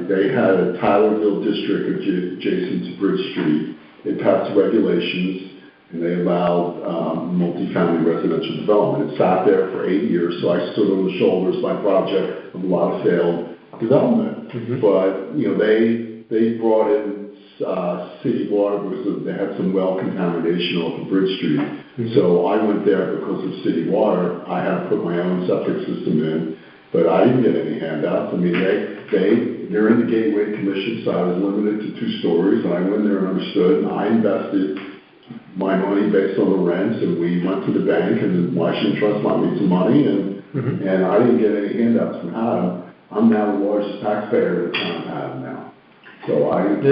They had a Tylerville district adjacent to Bridge Street. They passed regulations and they allowed multifamily residential development. It sat there for 8 years, so I stood on the shoulders by project of a lot of failed development. Mm-hmm. But, they brought in city water because they had some well contamination off of Bridge Street. Mm-hmm. So I went there because of city water. I had to put my own septic system in, but I didn't get any handouts. I mean, they're in the Gateway Commission, so I was limited to 2 stories, and I went there and understood, and I invested my money based on the rents, and we went to the bank, and the Washington Trust lent me some money, and I didn't get any handouts from Haddam. I'm now the largest taxpayer in the town of Haddam now. So I'm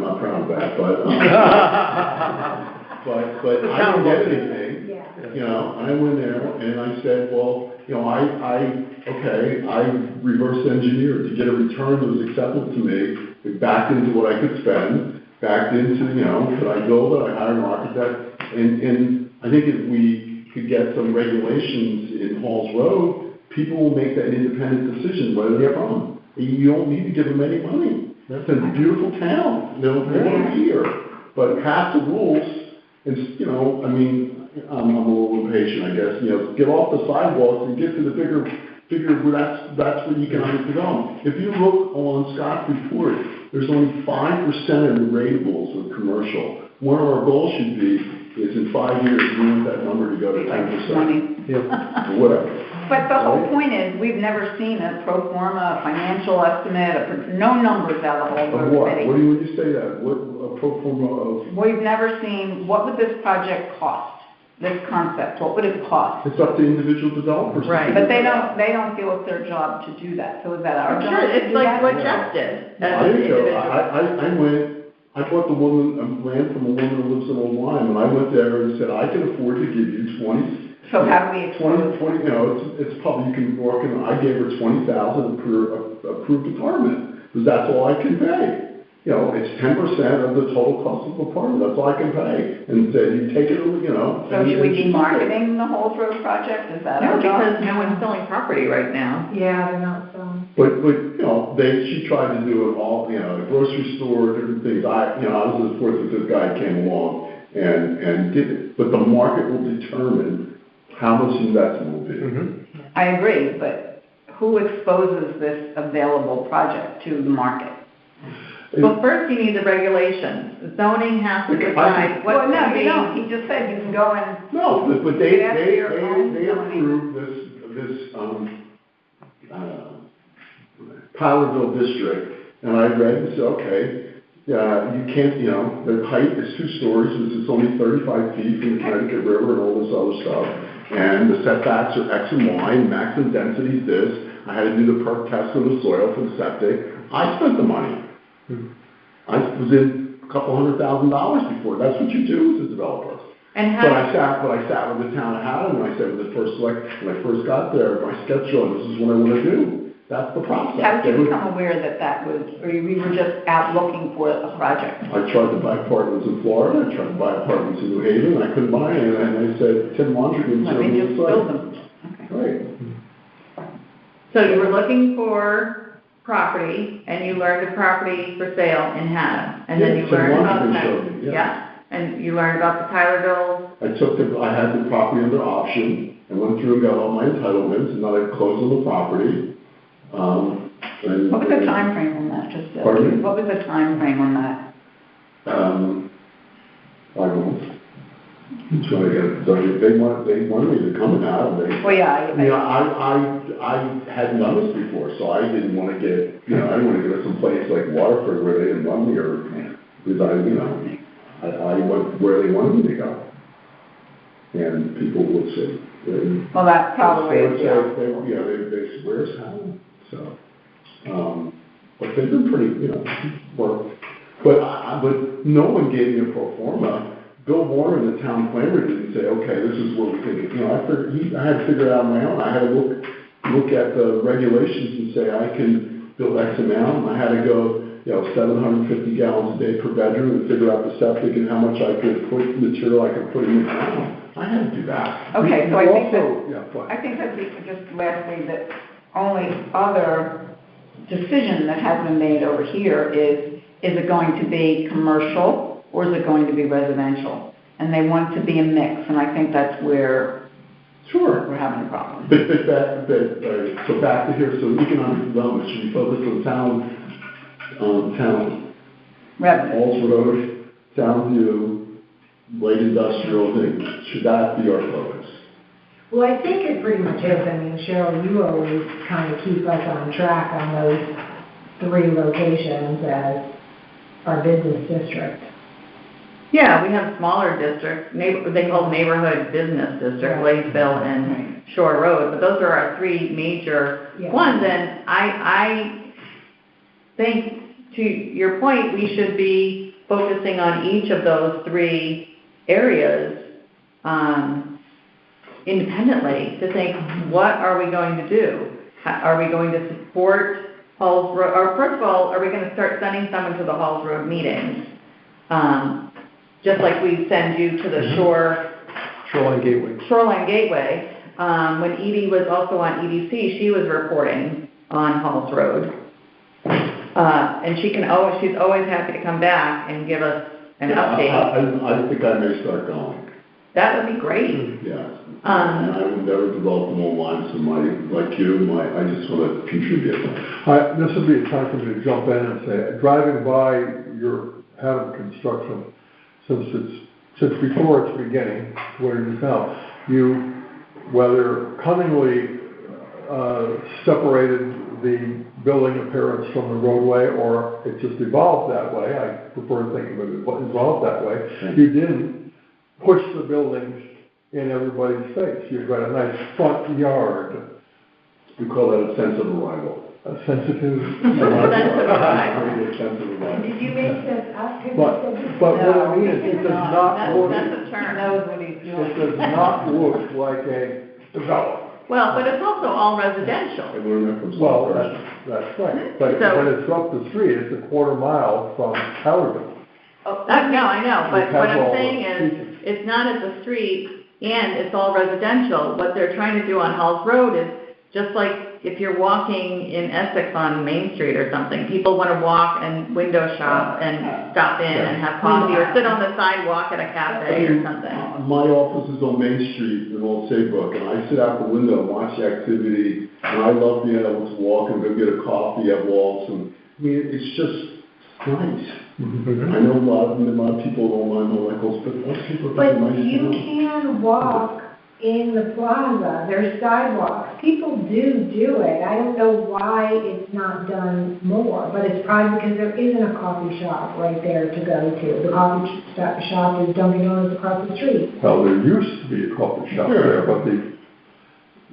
not proud of that, but I didn't get anything. Yeah. you know, I went there and I said, well, you know, I reverse engineered to get a return that was acceptable to me. We backed into what I could spend, backed into, you know, could I build it? I hired an architect. And I think if we could get some regulations in Halls Road, people will make that independent decision whether they're from. You don't need to give them any money. It's a beautiful town. They want to be here. But pass the rules, and, you know, I mean, I'm a little impatient, I guess, you know, get off the sidewalks and get to the bigger, that's where economic development. If you look on Scott's report, there's only 5% of the ratables with commercial. One of our goals should be is in 5 years, we want that number to go to 10%. Yeah. Whatever. But the whole point is, we've never seen a pro forma, a financial estimate, no numbers out of all Of the what? committee. What do you, when you say that? What, a pro forma of? We've never seen, what would this project cost, this concept, what would it cost? It's up to individual developers. to Right. figure But they it out. don't feel it's their job to do that, so is that our job Sure, to it's do like that? what Jeff did as I an didn't go, individual. I bought the woman, land from a woman who lives in Old Lyme, and I went there and said, I can afford to give you 20. So how do we expose? 20, you know, it's public, you can work, and I gave her 20,000 per approved apartment, because that's all I can pay. You know, it's 10% of the total cost of the apartment, that's all I can pay, and said, you take it, you know. So should we be marketing the Halls Road project, is that No, our job? because no one's selling property right now. Yeah, they're not selling. But, you know, she tried to do it all, you know, the grocery store, different things. I was as fortunate that this guy came along and did it. But the market will determine how much investment will be. Mm-hmm. I agree, but who exposes this available project to the market? Well, first you need the regulations. Zoning has to decide what's Well, no, going to you be. don't, he just said you can go and, No, but they That's your own zoning. approved this Powderville district, and I read and said, okay, yeah, you can't, you know, the height is 2 stories, it's only 35 feet from the Connecticut River and all this other stuff, and the setbacks are X and Y, and maximum density is this. I had to do the perk test on the soil for the septic. I spent the money. I was in a couple $100,000 before. That's what you do as a developer. And But how, I sat with the town of Haddam, and I said, when I first got there, my sketch showed, this is what I want to do. That's the process. how did you become aware that was, or we were just out looking for a project? I tried to buy apartments in Florida, I tried to buy apartments in New Haven, I couldn't buy any, and I said, Tim Mondrigan, Let me just build them. Okay. Right. so you were looking for property, and you learned a property for sale in Haddam, and then Yeah, you Tim learned about Mondrigan the showed me, yeah. and you learned about the Tylerville. I had the property under option, and went through and got all my entitlements, and then I closed on the property. And What was the time frame on that, just? Pardon me? What was the time frame on that? 5 months. So they wanted me to come out, and Well, yeah, I mean, I hadn't done this before, so I didn't want to get, you know, I didn't want to go to some place like Waterford where they didn't want me, or, because I went where they wanted me to go. And people would say, well, that probably is, yeah. they swear us how, so, but they've been pretty, you know, but no one gave me a pro forma. Bill Warren, the town planner, didn't say, okay, this is what we think, you know, I had to figure it out on my own. I had to look at the regulations and say, I can build X amount, and I had to go, 750 gallons a day per bedroom and figure out the septic and how much I could put, material I could put in the ground. I had to do that. Okay, so I think that, Yeah, go ahead. I think that just lastly, that only other decision that has been made over here is it going to be commercial or is it going to be residential? And they want it to be a mix, and I think that's where Sure. we're having a problem. So back to here, so economic development, should we focus on town, Revenue. Halls Road, Town View, light industrial things, should that be our focus? Well, I think it pretty much is. I mean, Cheryl, you always kind of keep us on track on those 3 locations as our business district. Yeah, we have smaller districts, they call neighborhood business district, Lakeville and Shore Road, but those are our 3 major Yeah. ones, and I think, to your point, we should be focusing on each of those 3 areas, independently to think, what are we going to do? Are we going to support Halls Road, or first of all, are we gonna start sending someone to the Halls Road meetings? Just like we send you to the Shoreline Gateway. Shoreline Gateway. When Edie was also on EDC, she was reporting on Halls Road. And she's always happy to come back and give us an update. I think I may start going. That would be great. Yeah. And I would never develop them online, so I just want to contribute. This would be a time for me to jump in and say, driving by your Haddam construction, since before its beginning, to where it is now, you, whether cunningly separated the building appearance from the roadway, or it just evolved that way, I prefer to think of it as evolved that way, you didn't push the buildings in everybody's face. You've got a nice front yard. We call that a sense of arrival. A sensitive. Did you make this up? But what I mean is, it does not look, That's a term. knows what he's doing. it does not look like a development. Well, but it's also all residential. I learned that from Well, some that's right. But So- when it's up the street, it's a quarter mile from Howardville. No, I know, but what I'm saying is, Because it's not at the street, and it's all residential. What they're trying to do on Halls Road is, just like if you're walking in Essex on Main Street or something, people want to walk and window shop and stop in and have coffee, or sit on the sidewalk at a cafe or something. My office is on Main Street in Old Saybrook, and I sit out the window and watch the activity, and I love being able to walk and go get a coffee at Waltz, and I mean, it's just nice. I know a lot of people don't mind molecules, but most people But think nice. you can walk in the plaza, there's sidewalks, people do it. I don't know why it's not done more, but it's probably because there isn't a coffee shop right there to go to. The coffee shop is Dunkin' Donuts across the street. Well, there used to be a coffee shop there, but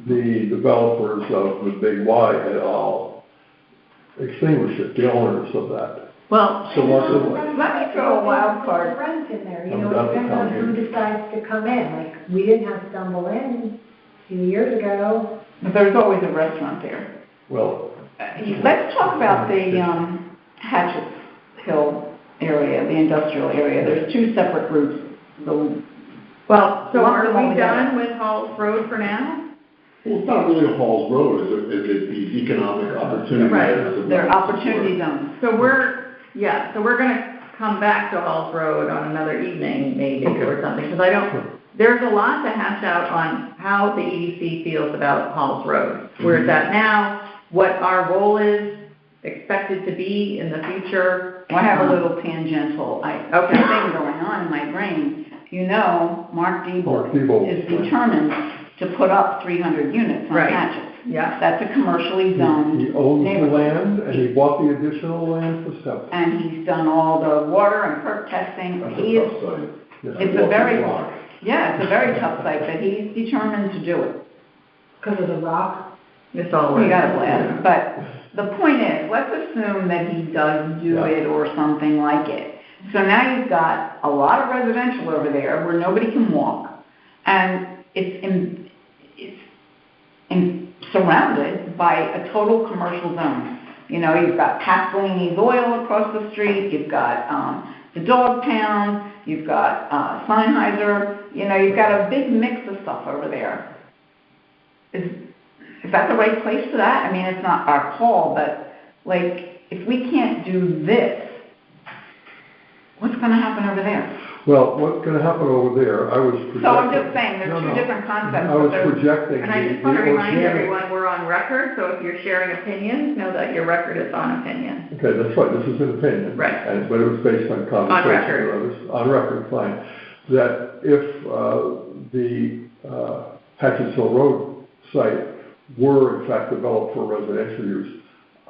the developers of the Big Y et al. Extinguished it, the owners of that. Well, So what's it Let me throw a wild card. Rent in there, you I'm know, about it to depends come on who in. decides to come in. Like, we didn't have Stumble Inn a few years ago. But there's always a restaurant there. Well, Let's talk about the Hatchet Hill area, the industrial area. There's two separate groups. well, so Lump are them all we together. done with Halls Road for now? Well, it's not really a Halls Road, is it the economic opportunity? Right. areas of They're Rochester? opportunity zones. So we're gonna come back to Halls Road on another evening maybe or something, because there's a lot to hash out on how the EDC feels about Halls Road. Where it's at now, what our role is expected to be in the future. I have a little tangential thing going on in my brain. You know, Mark Mark Diebold Diebold, is right. determined to put up 300 units on Right. Hatchet. Yeah, That's a commercially zoned he owns the neighborhood. land, and he bought the additional land for septic. And he's done all the water and perk testing. That's He a is, tough site. Yes. it's a very, it's a very tough site, but he's determined to do it. Because of the rock. it's all. We got a blast. But the point is, let's assume that he does do Yeah. it or something like it. So now you've got a lot of residential over there where nobody can walk. And it's surrounded by a total commercial zone. You know, you've got Pasolini's Oil across the street, you've got the Dog Pound, you've got Sennheiser, you know, you've got a big mix of stuff over there. Is that the right place for that? I mean, it's not our call, but like, if we can't do this, what's gonna happen over there? Well, what's gonna happen over there, I was projecting. So I'm just saying, there's No, two no. different concepts. I was but they're- projecting And I the just want to remind organic- everyone, we're on record, so if you're sharing opinions, know that your record is on opinion. Okay, that's right, this is an opinion. Right. But it was based on conversation. record. with others. On record, fine. That if the Hatchet Hill Road site were in fact developed for residential use,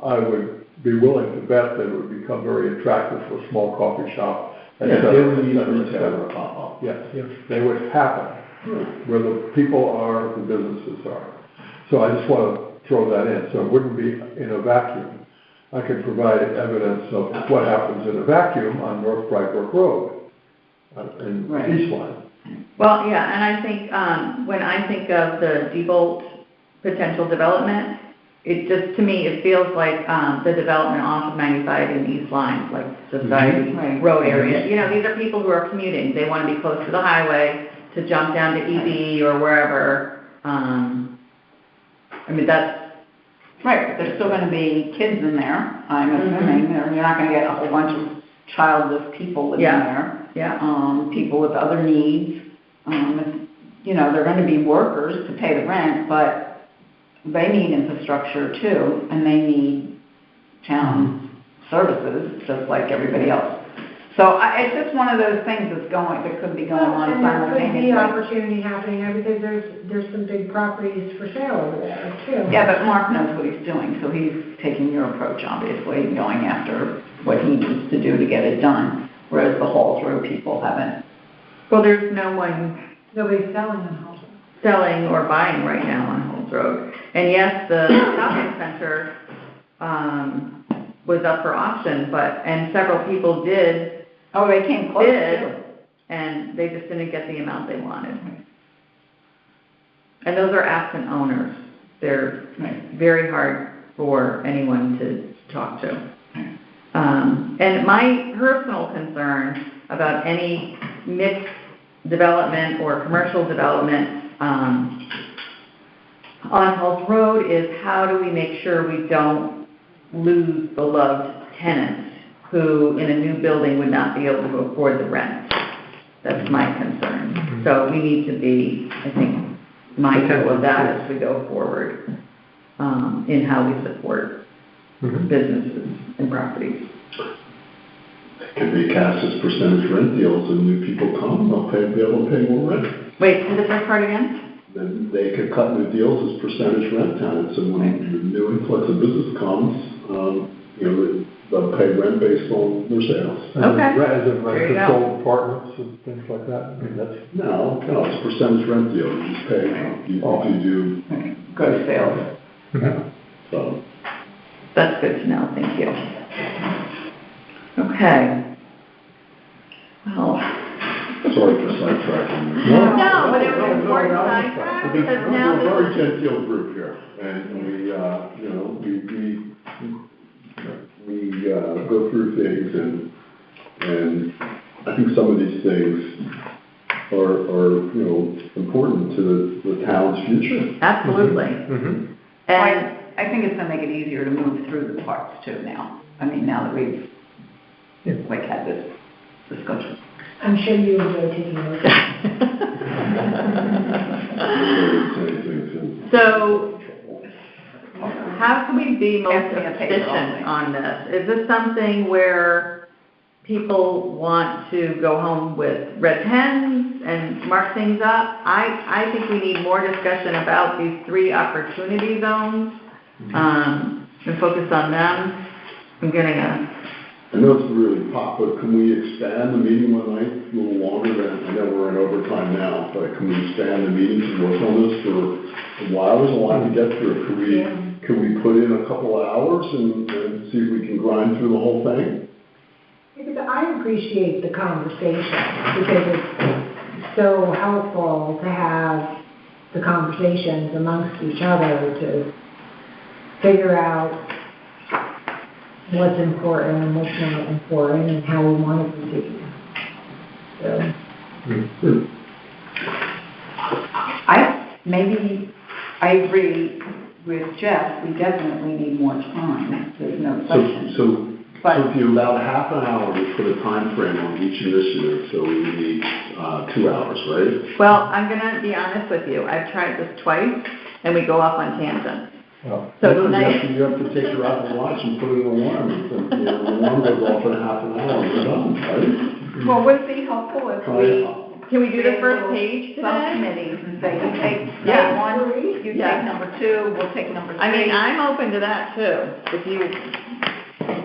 I would be willing to bet that it would become very attractive for a small coffee shop, et Yeah, cetera, they et would need cetera, et retail cetera. to pop up. Yes, they would happen. Where the people are, the businesses are. So I just want to throw that in, so it wouldn't be in a vacuum. I could provide evidence of what happens in a vacuum on North Brightbrook Road in Right. East Line. Well, yeah, and I think, when I think of the Diebold potential development, it just, to me, it feels like, the development off of 95 in East Lyme, like Society Right. Road area. You know, these are people who are commuting, they wanna be close to the highway, to jump down to EB or wherever. I mean, that's, Right, but there's still gonna be kids in there, I'm assuming, you're not gonna get a whole bunch of childless people living Yeah. there. yeah, People with other needs, you know, they're gonna be workers to pay the rent, but they need infrastructure too, and they need town services, just like everybody else. So it's just one of those things that could be going on And there could be simultaneously. opportunity happening there because there's some big properties for sale over there too. Yeah, but Mark knows what he's doing, so he's taking your approach, obviously, and going after what he needs to do to get it done, whereas the Halls Road people haven't. well, there's no one Nobody's selling a home. selling or buying right now on Holmes Road. And yes, the shopping center, was up for auction, and several people did, Oh, they came close too. and they just didn't get the amount they wanted. And those are absent owners. They're very hard for anyone to talk to. And my personal concern about any mixed development or commercial development on Halls Road is how do we make sure we don't lose beloved tenants who in a new building would not be able to afford the rent. That's my concern. So we need to be, I think, mindful of that as we go forward in how we support businesses and properties. It could be cast as percentage rent deals, and new people come, they'll be able to pay more rent. Wait, say the first part again? Then they could cut new deals as percentage rent tenants, and when the new influx of business comes, you know, they'll pay rent based on their sales. Okay. As in There you go. rent-controlled apartments and things like that, I mean, that's. No, it's a percentage rent deal, you just pay, you do, Good sales. so. That's good to know, thank you. Okay. Well, Sorry for sidetracking. No, but it was important sidetrack because now We're a this very genteel group here, and we, you know, we go through things, and I think some of these things are, you know, important to the town's future. absolutely. And I think it's gonna make it easier to move through the parts too now. I mean, now that we've, like, had this discussion. I'm sure you enjoy taking notes. so, how can we be most Ask me a paper efficient only. on this? Is this something where people want to go home with red pens and mark things up? I think we need more discussion about these 3 opportunity zones, and focus on them. I'm getting I know it's really pop, but can we expand the meeting one night a little longer than, I know we're in overtime now, but can we expand the meeting to work on this for a while? There's a lot to get through. Could we put in a couple of hours and see if we can grind through the whole thing? Because I appreciate the conversation because it's so helpful to have the conversations amongst each other to figure out what's important and what's not important and how we want to proceed. So. I agree with Jeff, we definitely need more time, there's no question. So But- if you allowed half an hour to put a time frame on each initiative, so we need 2 hours, right? Well, I'm gonna be honest with you. I've tried this twice, and we go off on tangents. So No, tonight, you have to take your Apple Watch and put it in alarm, and the alarm goes off in half an hour, and we're done, right? Well, would it be helpful if we can we do the first page today? subcommittees and say, you take Yeah. number 1, you Yeah. take number 2, we'll take number 3. I mean, I'm open to that too, if you,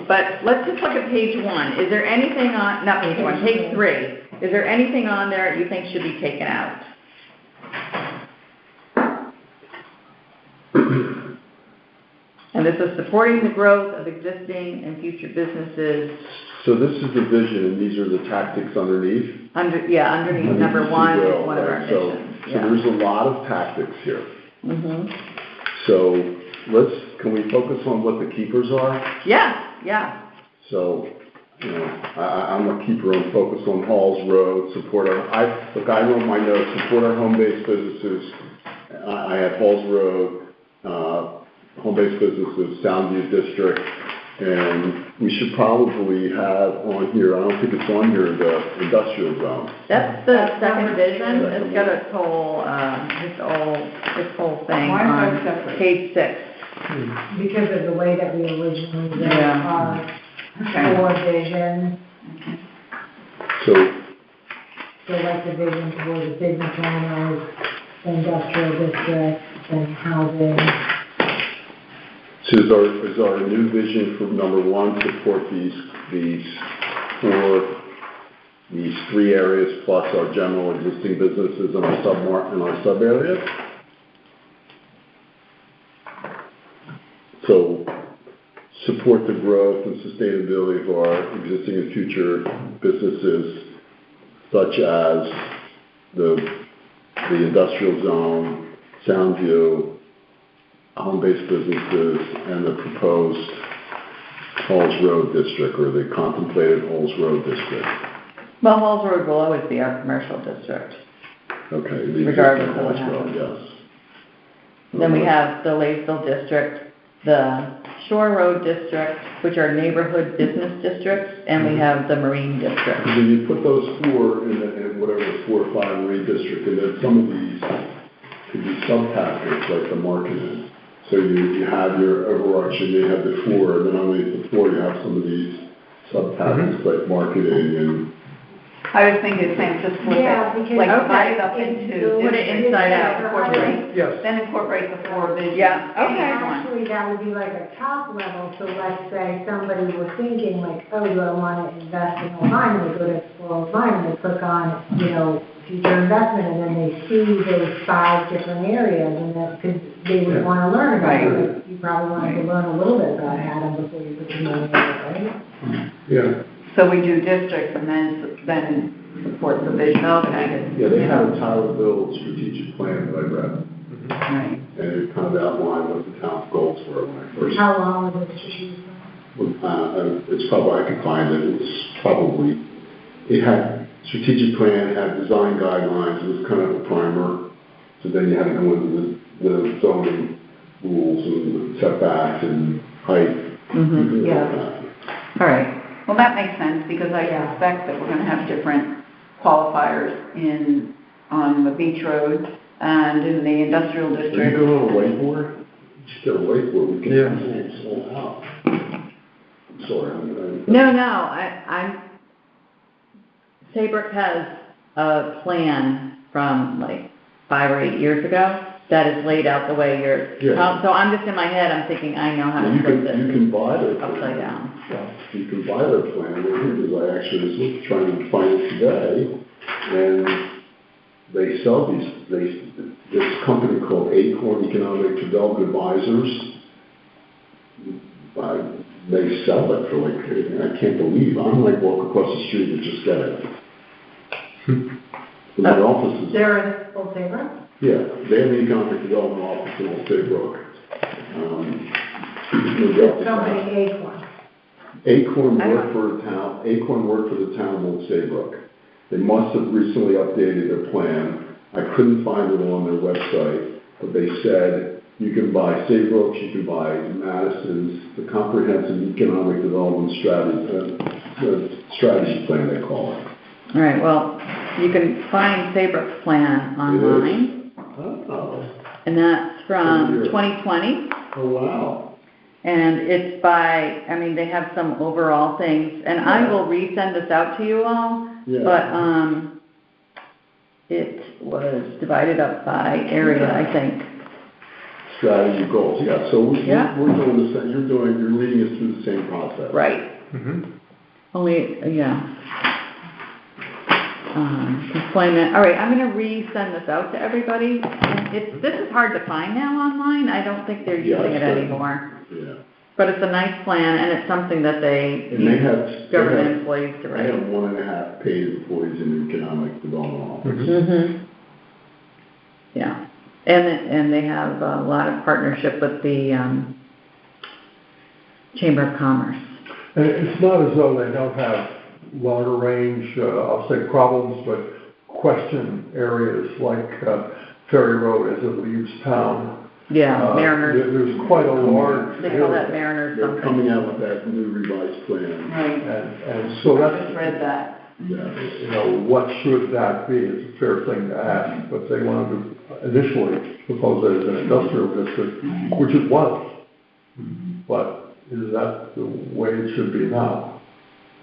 but let's just look at page 1. Is there anything on, not page 1, page 3. Is there anything on there you think should be taken out? And this is supporting the growth of existing and future businesses So this is the vision, and these are the tactics underneath? underneath number one is one of our So missions. there's a lot of tactics here. Mm-hmm. So can we focus on what the keepers are? Yeah. So, I'm a keeper on focus on Halls Road, I wrote my notes, support our home-based businesses. I had Halls Road, home-based businesses, Soundview District, and we should probably have on here, I don't think it's on here, the industrial zone. That's the second vision. It's got its whole thing Why is on that separate? page 6. Because of the way that we originally read Yeah. our Okay. four visions, So, so like the vision towards the business owners, the industrial district, and housing. so is our new vision for number one, support these three areas plus our general existing businesses in our sub areas? So, support the growth and sustainability of our existing and future businesses, such as the industrial zone, Soundview, home-based businesses, and the proposed Halls Road district, or the contemplated Halls Road district. Well, Halls Road will always be our commercial district. Okay, the Regardless existing of what Halls Road, happens. yes. Then we have the Lakeville district, the Shore Road district, which are neighborhood business districts, and we have the Marine district. So you put those four in whatever, 4 or 5 Marine district, and then some of these could be sub-tactics, like the marketing. So you have your overarching, you have the 4, and then underneath the 4, you have some of these sub-tactics, like marketing and... I was thinking the same, just flip Yeah, it, because- like Okay. divide it up into. Put it inside out. Incorporate, Yes. then incorporate the 4 visions. Yeah, okay. Actually, that would be like a top level, so let's say somebody was thinking like, oh, do I want to invest in Ojai? They go to Explore Ojai and they click on, future investment, and then they see those 5 different areas, and that's because they would want to learn about it. Right. Like, you probably wanted to learn a little bit about Haddam before you put your money in it, right? Yeah. So we do districts and then support the vision. Okay. Yeah, they have a Tylerville strategic plan that I read, Right. and it kind of outlined what the town's goals were when I first... How long was it strategic plan? It's probably, I can find it, it had strategic plan, it had design guidelines, it was kind of a primer. So then you had to go into the zoning rules and setbacks and height. Mm-hmm. Yeah. All right. Well, that makes sense, because I suspect that we're going to have different qualifiers on the Beach Road and in the industrial Are you district. going on a whiteboard? Just get a whiteboard, we can Yeah. pencil this all out. Sorry, No, Saybrook has a plan from like 5 or 8 years ago that is laid out the way Yeah. so I'm just in my head, I'm thinking, I know how to You flip this can buy their upside plan. down. You can buy their plan, because I actually was trying to find it today, and they sell this company called Acorn Economic Development Advisors. They sell it for like, I can't believe, I'm like walk across the street and just get it. And their office is, There in Old Saybrook? yeah, they have an economic development office in Old Saybrook. This company Acorn. Acorn worked for the town of Old Saybrook. They must have recently updated their plan. I couldn't find it on their website, but they said you can buy Saybrook's, you can buy Madison's, the comprehensive economic development strategy plan, they call it. All right, well, you can find Saybrook's plan online, Oh, and that's from Here. 2020. oh, wow. And it's they have some overall things, and I will resend this out to you all, Yeah. but, it was divided up by area, I think. Strategy goals, yeah, so Yeah. we're doing the same, you're leading us through the same process. Right. Mm-hmm. Only, employment, all right, I'm gonna resend this out to everybody. And this is hard to find now online, I don't think they're Yeah, using it it's good. anymore. Yeah. But it's a nice plan, and it's something that they And they have. government employees to I write. have 1.5 paid employees in the economic development office. Mm-hmm. Yeah, and they have a lot of partnership with the Chamber of Commerce. And it's not as though they don't have longer range, I'll say problems, but question areas like Ferry Road as it leaves town. Yeah, Mariners, There's quite a large they call area. that Mariners They're something. coming out with that new revised plan. Right, And so I that's, just read that. Yeah. you know, what should that be? It's a fair thing to ask, but they wanted to initially propose it as an industrial district, which it was. But is that the way it should be now?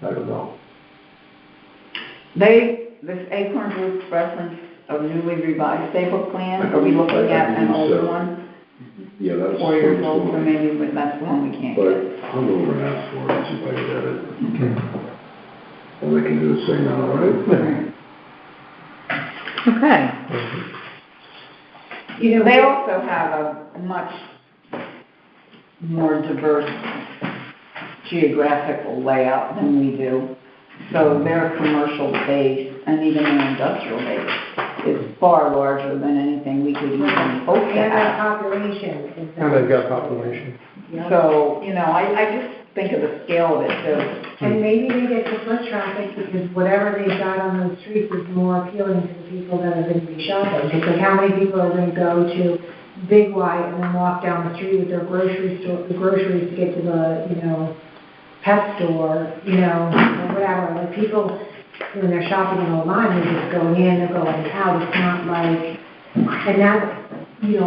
I don't know. This Acorn Group's reference of newly revised stable plan, are we looking at an older one? Yeah, that's. 4 years old, so maybe that's the one we can't But get. I'll go over and ask for it, and see if I can get it. And they can do the same now, right? Okay, You know, They also have a much more diverse geographical layout than we do. So their commercial base and even their industrial base is far larger than anything we could even hope to and their have. population is. And they've got population. So, I just think of the scale of it too. And maybe they get the foot traffic because whatever they've got on those streets is more appealing to the people that are going to be shopping. Because how many people are going to go to Big Y and then walk down the street with their groceries to get to the, pet store, or whatever. Like people, when they're shopping online, they're just going in, they're going out. It's not like, and now, you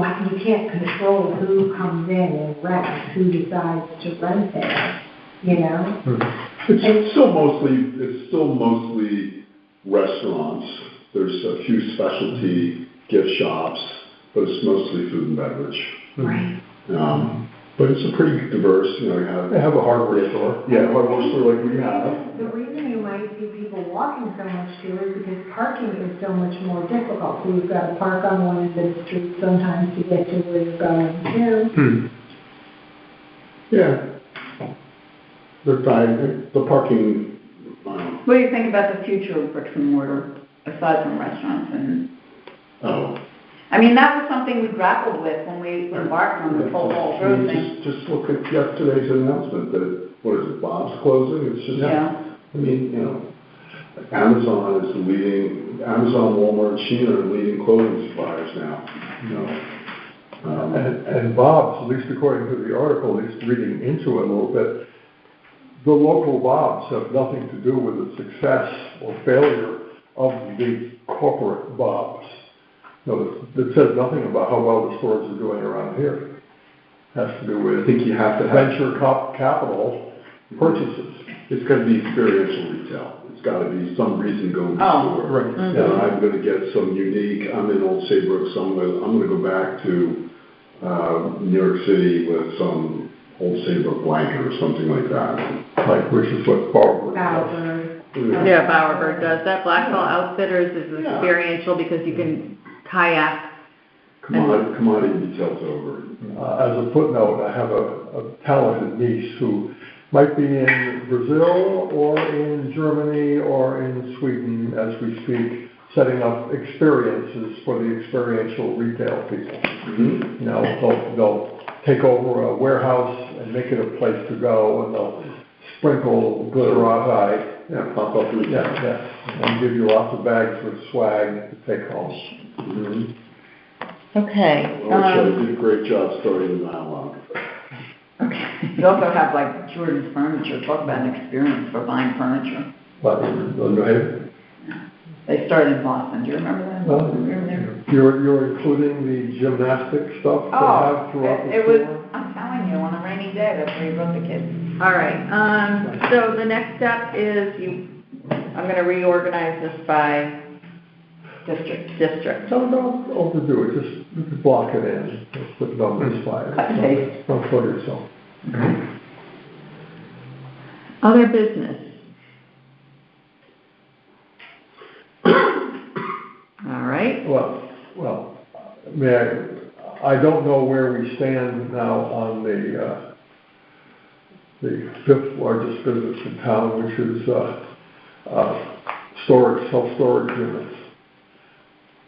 can't control who comes in and rents, who decides to rent there, It's still mostly restaurants. There's a few specialty gift shops, but it's mostly food and beverage. Right. But it's a pretty diverse, you have. They have a hardware store. Yeah, hardware store like we have. The reason you might see people walking so much too is because parking is so much more difficult. So you've got to park on one end of the street sometimes to get to where you're going to. Yeah. The parking, What do you think about the future of bricks and mortar, aside from restaurants and? That was something we grappled with when we embarked on the whole road thing. Just look at yesterday's announcement that, Bob's closing, it's just. Yeah. Amazon is the leading, Amazon, Walmart, and Shein are the leading clothing suppliers now, And Bob's, at least according to the article, at least reading into it a little bit, the local Bob's have nothing to do with the success or failure of the big corporate Bob's. It says nothing about how well the stores are doing around here. It has to do with, I think you have to have. venture capital purchases. It's got to be experiential retail. It's got to be some reason to go to the store. Right. And I'm going to get some unique, I'm in Old Saybrook, so I'm going to go back to New York City with some Old Saybrook blanket or something like that. Like, which is what Barbara does. Bowerbird. yeah, Bowerbird does that. Blackwell Outfitters is Yeah. experiential because you can kayak. Commodity retail's over. As a footnote, I have a talented niece who might be in Brazil or in Germany or in Sweden as we speak, setting up experiences for the experiential retail people. Mm-hmm. They'll take over a warehouse and make it a place to go, and they'll sprinkle glitterati. Yeah, pop up retail. Yeah, and give you lots of bags with swag to take home. Mm-hmm. Okay. Well, she did a great job starting the dialogue. Okay. You also have like Jordan's Furniture, talk about an experience for buying furniture. But in New Haven, They started in Boston, do you remember that? well, We were there. you're including the gymnastic stuff they have throughout the It was, store? I'm telling you, on a rainy day, that's where you brought the kids. All right, so the next step is I'm gonna reorganize this by district. Don't overdo it, just block it in, just put numbers by it. Cut and paste. Don't kill yourself. Other business. All right, Well, may I don't know where we stand now on the the fifth largest business in town, which is storage, self-storage units.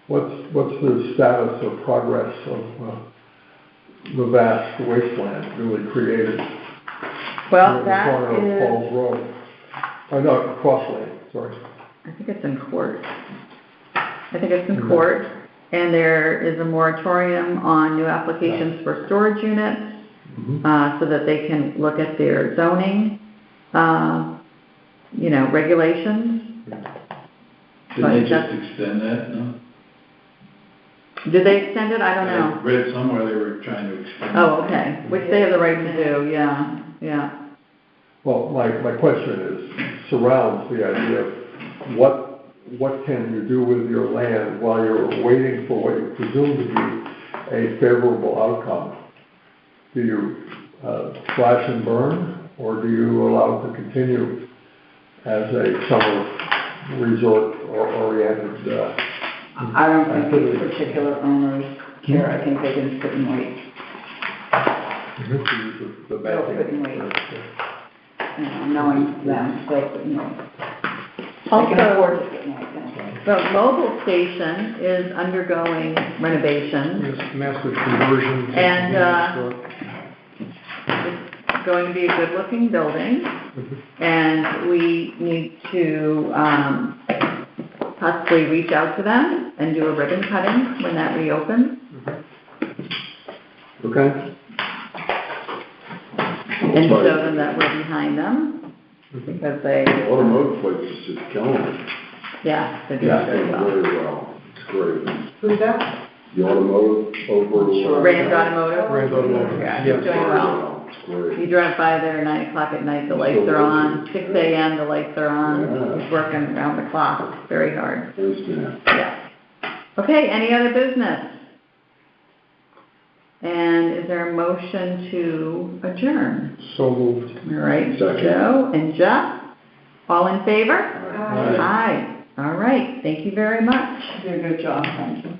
What's the status or progress of the vast wasteland really created? Well, near that the corner of is, Falls Road. Oh, no, Cross Lane, sorry. I think it's in court. I think it's in court, and there is a moratorium on new applications for storage units, so that they can look at their zoning, regulations. Did they just extend that, no? Did they extend it? I don't know. I read somewhere they were trying to extend it. Oh, okay, which they have the right to do, yeah. Well, my question surrounds the idea of what can you do with your land while you're waiting for what you presume to be a favorable outcome? Do you slash and burn, or do you allow it to continue as a summer resort or oriented I don't think activity? these particular owners care. I think they can sit and wait. The They'll sit and wait. Knowing them, they'll sit and wait. They can afford to sit and wait. The mobile station is undergoing renovations. Yes, massive conversion. And, it's going to be a good-looking building, and we need to possibly reach out to them and do a ribbon cutting when that reopens. Okay? And show them that we're behind them, because they, Automotive place is just killing it. yeah, they're doing very well. Very well. It's great. Who's that? The automotive over. Rand Automotive? Rand Automotive. Yeah, Yeah. it's doing well. It's great. You drive by there 9 o'clock at night, the lights are on, 6 a.m., the lights are on. Yeah. He's working around the clock, very hard. Thanks, man. Yeah. Okay, any other business? And is there a motion to adjourn? So moved. All right, Second. Joe and Jeff, all in favor? Aye. Aye. All right, thank you very much. You did a good job, thank you.